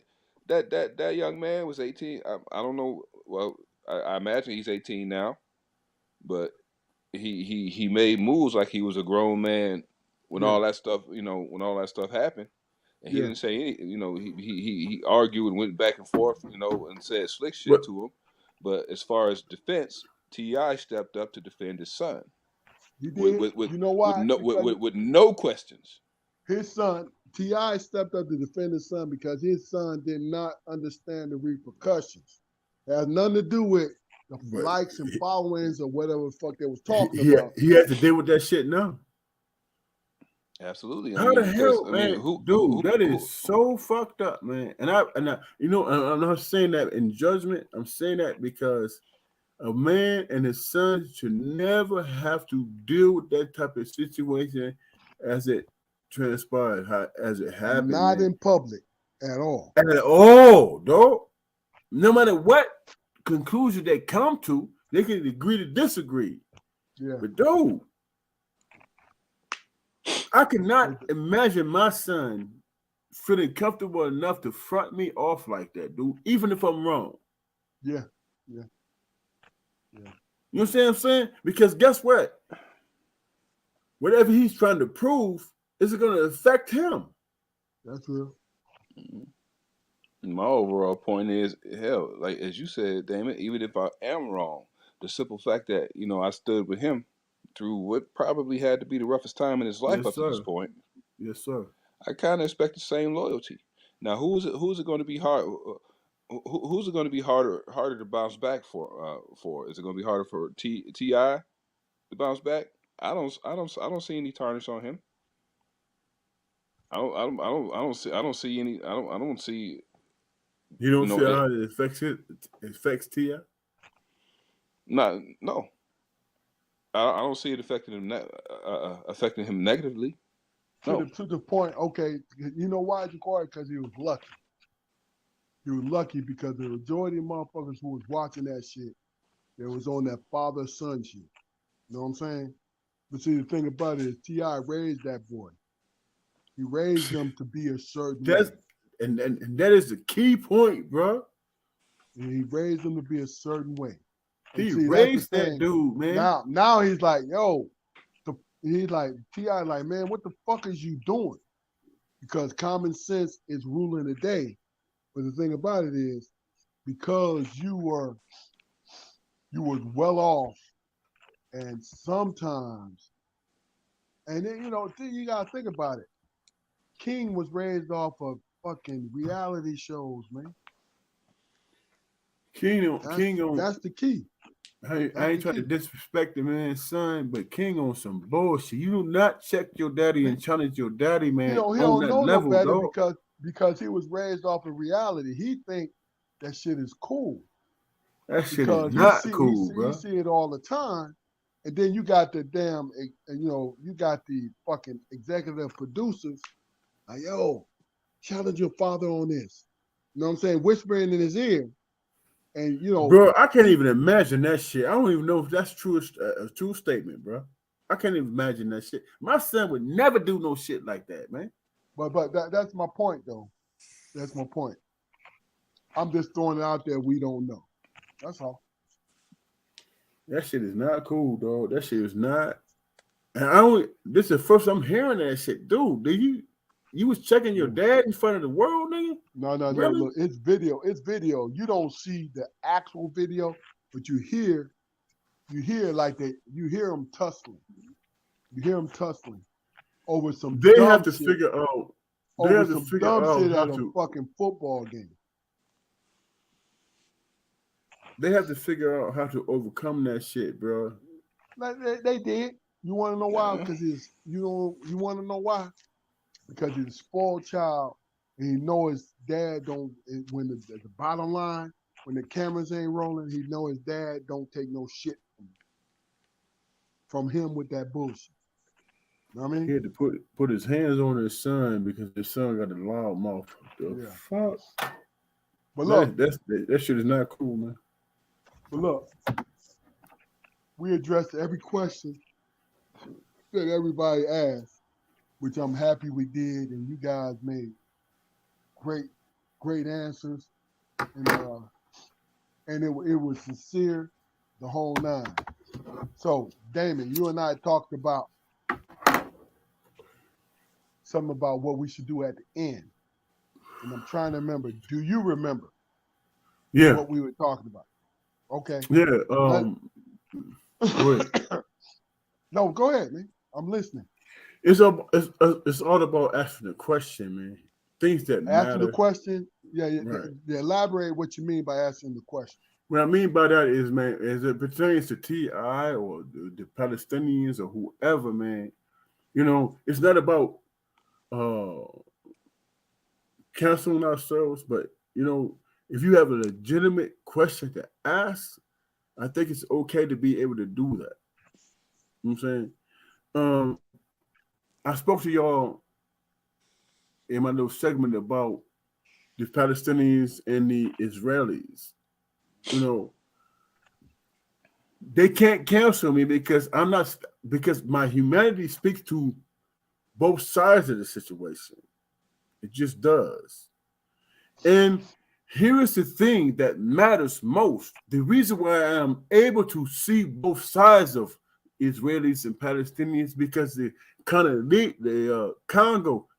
That young man was 18. I don't know. Well, I imagine he's 18 now, but he made moves like he was a grown man when all that stuff happened. And he didn't say any, he argued and went back and forth, and said slick shit to him. But as far as defense, T.I. stepped up to defend his son. He did. You know why? With no questions. His son, T.I. stepped up to defend his son because his son did not understand the repercussions. It has nothing to do with the likes and followings or whatever the fuck they was talking about. He has to deal with that shit now. Absolutely. How the hell, man? That is so fucked up, man. And I'm not saying that in judgment. I'm saying that because a man and his son should never have to deal with that type of situation as it transpired, as it happened. Not in public at all. At all, dog. No matter what conclusion they come to, they can agree to disagree. Yeah. But dude, I cannot imagine my son feeling comfortable enough to front me off like that, dude, even if I'm wrong. Yeah. You know what I'm saying? Because guess what? Whatever he's trying to prove is it going to affect him? That's real. My overall point is, hell, like as you said, Damon, even if I am wrong, the simple fact that, I stood with him through what probably had to be the roughest time in his life Yes, up to this sir. point, Yes, sir. I kind of expect the same loyalty. Now, who's it going to be hard? Who's it going to be harder to bounce back for? For is it going to be harder for Ti to bounce back? I don't see any tarnish on him. I don't see any. I don't see. You don't see No, how it affects T.I.? not no. I don't see it affecting him negatively. No. To the point, okay, you know why, Ja'Cory? Because he was lucky. He was lucky because the majority of motherfuckers who was watching that shit, they was on that father-son shit. You know what I'm saying? But see, the thing about it is T.I. raised that boy. He raised them to be a certain way. And that is the key point, bro. And he raised them to be a certain way. And He see, raised that's the that thing. dude, man. Now he's like, yo, he's like, T.I. like, man, what the fuck is you doing? Because common sense is ruling the day. But the thing about it is, because you was well off, and sometimes, and then you gotta think about it. King was raised off of fucking reality shows, man. That's the key. I ain't trying to disrespect the man's son, but King on some bullshit. You do not check your daddy and challenge your daddy, man. He don't know level, no better because he was raised off of reality. He think that shit is cool. That shit is not cool, bro. You see it all the time. And then you got the damn, you got the fucking executive producers. Like, yo, challenge your father on this. You know what I'm saying? Whispering in his ear. And, Bro, I can't even imagine that shit. I don't even know if that's a true statement, bro. I can't even imagine that shit. My son would never do no shit like that, man. But that's my point, though. That's my point. I'm just throwing it out there. We don't know. That's all. That shit is not cool, dog. That shit is not. And this is the first I'm hearing that shit. Dude, you was checking your dad in front of the world, nigga? No, really? Look, it's video. You don't see the actual video, but you hear like you hear them tussling. You hear them tussling over some They dumb have to shit, figure out. They over have to some figure dumb out shit how at a to. fucking football game. They have to figure out how to overcome that shit, bro. They did. You want to know why? Because you want to know why? Because he's a spoiled child, and he know his dad don't. When the bottom line, when the cameras ain't rolling, he know his dad don't take no shit from him with that bullshit. You know what I mean? He had to put his hands on his son because his son got a loud mouth. Fuck. But look, that shit is not cool, man. But look, we addressed every question that everybody asked, which I'm happy we did, and you guys made great answers, and it was sincere, the whole nine. So, Damon, you and I talked about something about what we should do at the end, and I'm trying to remember. Do you remember? Yeah. What we were talking about? Okay. Yeah. Go ahead. No, go ahead, man. I'm listening. It's all about asking the question, man. Things that matter. Asking the question. Yeah. Right. Elaborate what you mean by asking the question. What I mean by that is, man, as it pertains to T.I. or the Palestinians or whoever, man, it's not about canceling ourselves, but if you have a legitimate question to ask, I think it's okay to be able to do that. You know what I'm saying? I spoke to y'all in my little segment about the Palestinians and the Israelis. They can't cancel me because my humanity speaks to both sides of the situation. It just does. And here is the thing that matters most. The reason why I am able to see both sides of Israelis and Palestinians because the Congo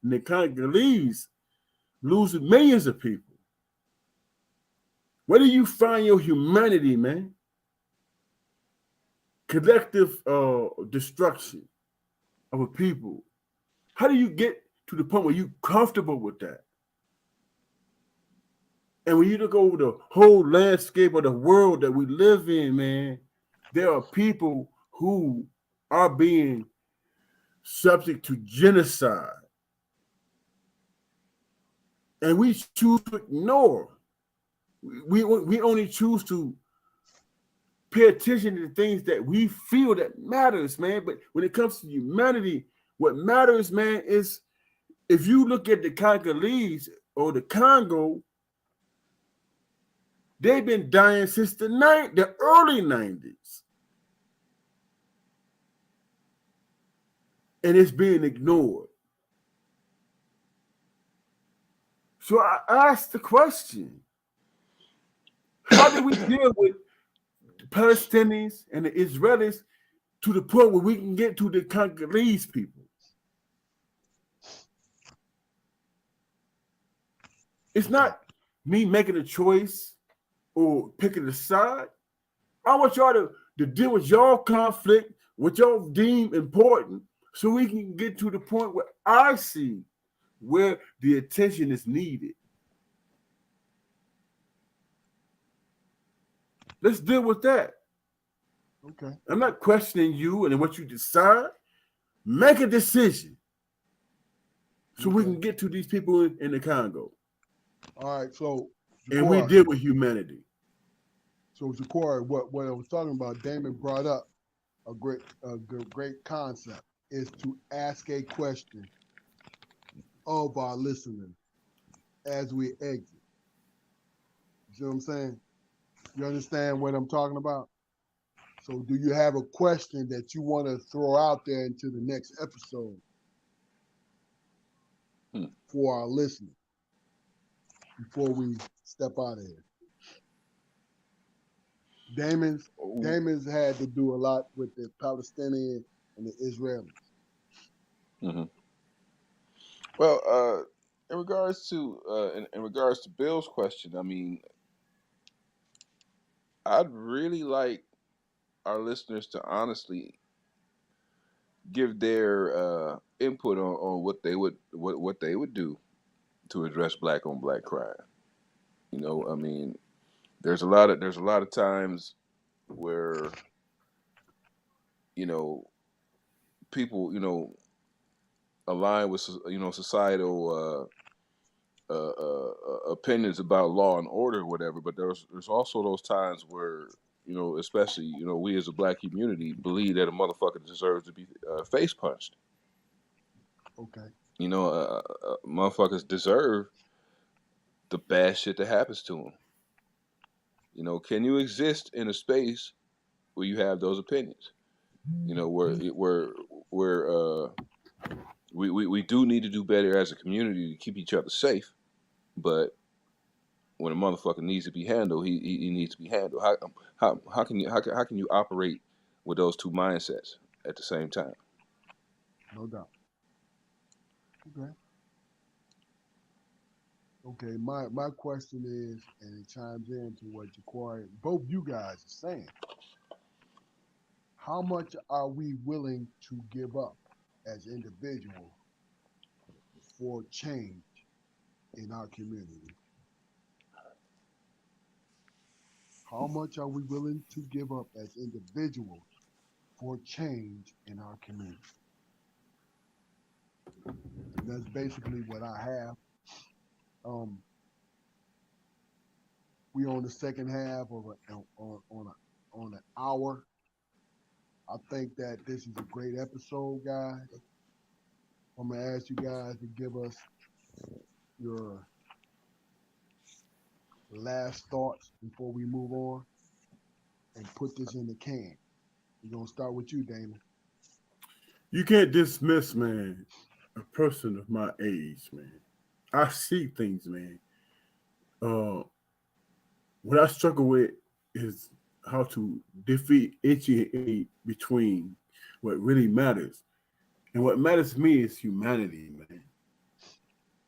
and the Congolese losing millions of people. Where do you find your humanity, man? Collective destruction of a people. How do you get to the point where you're comfortable with that? And when you look over the whole landscape of the world that we live in, man, there are people who are being subject to genocide. And we choose to ignore. We only choose to pay attention to the things that we feel that matters, man. But when it comes to humanity, what matters, man, is if you look at the Congolese or the Congo, they've been dying since the early 90s. And it's being ignored. So I asked the question, how do we deal with the Palestinians and the Israelis to the point where we can get to the Congolese people? It's not me making a choice or picking a side. I want y'all to deal with y'all conflict, what y'all deem important, so we can get to the point where I see where the attention is needed. Let's deal with that. Okay. I'm not questioning you and what you decide. Make a decision so we can get to these people in the Congo. All right, so and we deal with humanity. So Ja'Cory, what I was talking about, Damon brought up a great concept, is to ask a question of our listeners as we exit. You see what I'm saying? You understand what I'm talking about? So do you have a question that you want to throw out there into the next episode for our listeners before we step out of here? Damon's had to do a lot with the Palestinians and the Israelis. Mm-hmm. Well, in regards to Bill's question, I mean, I'd really like our listeners to honestly give their input on what they would do to address black on black crime. You know, I mean, there's a lot of times where, you know, people, you know, align with, you know, societal opinions about law and order or whatever, but there's also those times where, you know, especially, you know, we as a black community believe that a motherfucker deserves to be face punched. Okay. You know, motherfuckers deserve the bad shit that happens to them. You know, can you exist in a space where you have those opinions? You know, where we do need to do better as a community to keep each other safe, but when a motherfucker needs to be handled, he needs to be handled. How can you operate with those two mindsets at the same time? No doubt. Okay. Okay, my question is, and it chimes into what Ja'Cory, both you guys are saying. How much are we willing to give up as individuals for change in our community? How much are we willing to give up as individuals for change in our community? And that's basically what I have. We on the second half of on an hour. I think that this is a great episode, guys. I'm gonna ask you guys to give us your last thoughts before we move on and put this in the can. We're gonna start with you, Damon. You can't dismiss, man, a person of my age, man. I see things, man. What I struggle with is how to differentiate between what really matters. And what matters to me is humanity, man.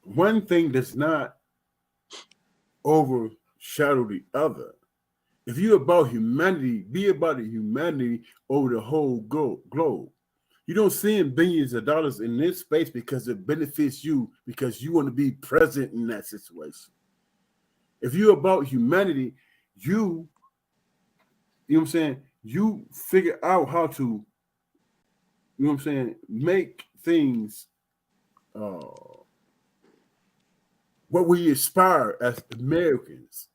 One thing does not overshadow the other. If you're about humanity, be about the humanity over the whole globe. You don't send billions of dollars in this space because it benefits you, because you want to be present in that situation. If you're about humanity, you know what I'm saying, you figure out how to, you know what I'm saying, make things what we aspire as Americans: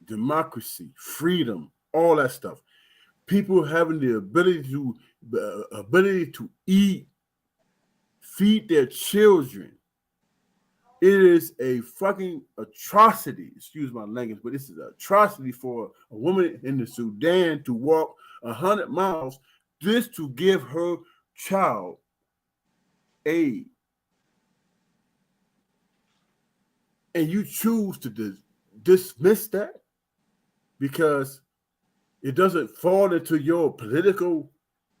democracy, freedom, all that stuff. People having the ability to eat, feed their children. It is a fucking atrocity. Excuse my language, but this is an atrocity for a woman in the Sudan to walk 100 miles just to give her child aid. And you choose to dismiss that because it doesn't fall into your political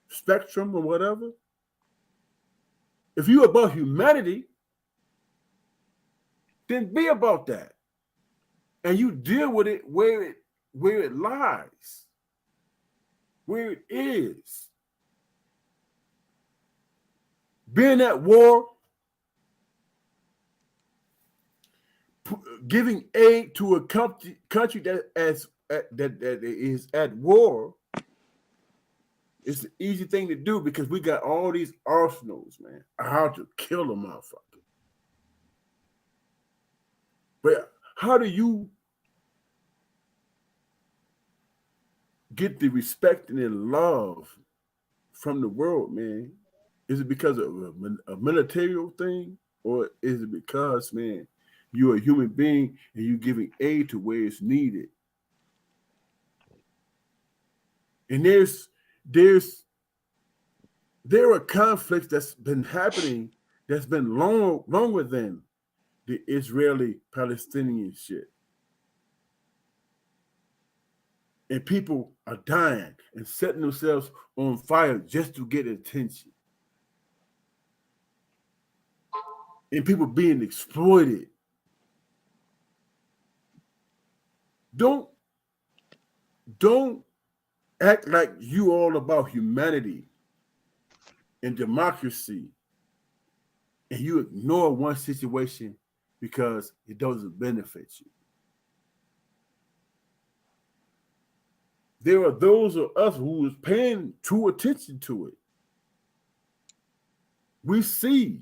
spectrum or whatever. If you're about humanity, then be about that. And you deal with it where it lies, where it is. Being at war, giving aid to a country that is at war, it's an easy thing to do because we got all these arsenals, man, how to kill a motherfucker. But how do you get the respect and the love from the world, man? Is it because of a military thing, or is it because, man, you're a human being and you're giving aid to where it's needed? And there are conflicts that's been happening that's been longer than the Israeli-Palestinian shit. And people are dying and setting themselves on fire just to get attention. And people being exploited. Don't act like you all about humanity and democracy and you ignore one situation because it doesn't benefit you. There are those of us who is paying true attention to it. We see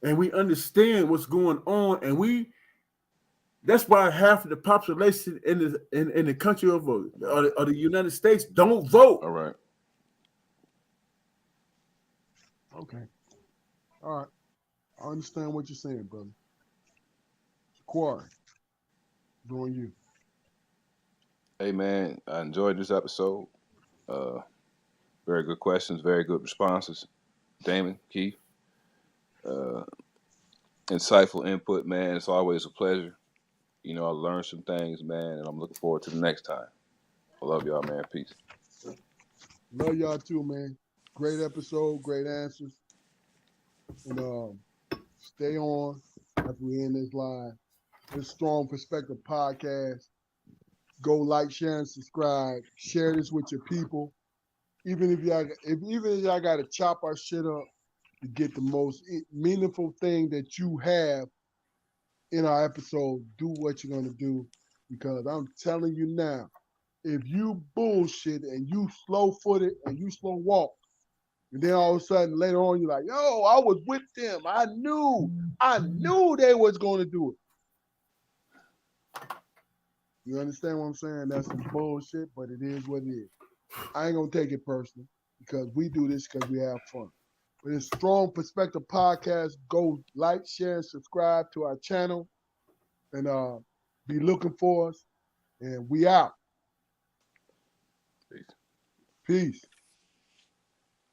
and we understand what's going on, and that's why half of the population in the country of the United States don't vote. All right. Okay. All right. I understand what you're saying, brother. Quarry, doing you. Hey man, I enjoyed this episode. Very good questions, very good responses. Damon, Keith, insightful input, man. It's always a pleasure. You know, I learned some things, man, and I'm looking forward to the next time. I love y'all, man. Peace. Love y'all too, man. Great episode, great answers. And stay on as we end this live. This Strong Perspective Podcast. Go like, share, and subscribe. Share this with your people. Even if y'all got to chop our shit up to get the most meaningful thing that you have in our episode, do what you're gonna do. Because I'm telling you now, if you bullshit and you slow-footed and you slow walk, and then all of a sudden later on you're like, yo, I was with them. I knew they was gonna do it. You understand what I'm saying? That's some bullshit, but it is what it is. I ain't gonna take it personal because we do this because we have fun. But it's Strong Perspective Podcast. Go like, share, and subscribe to our channel, and be looking for us. And we out. Peace. Peace.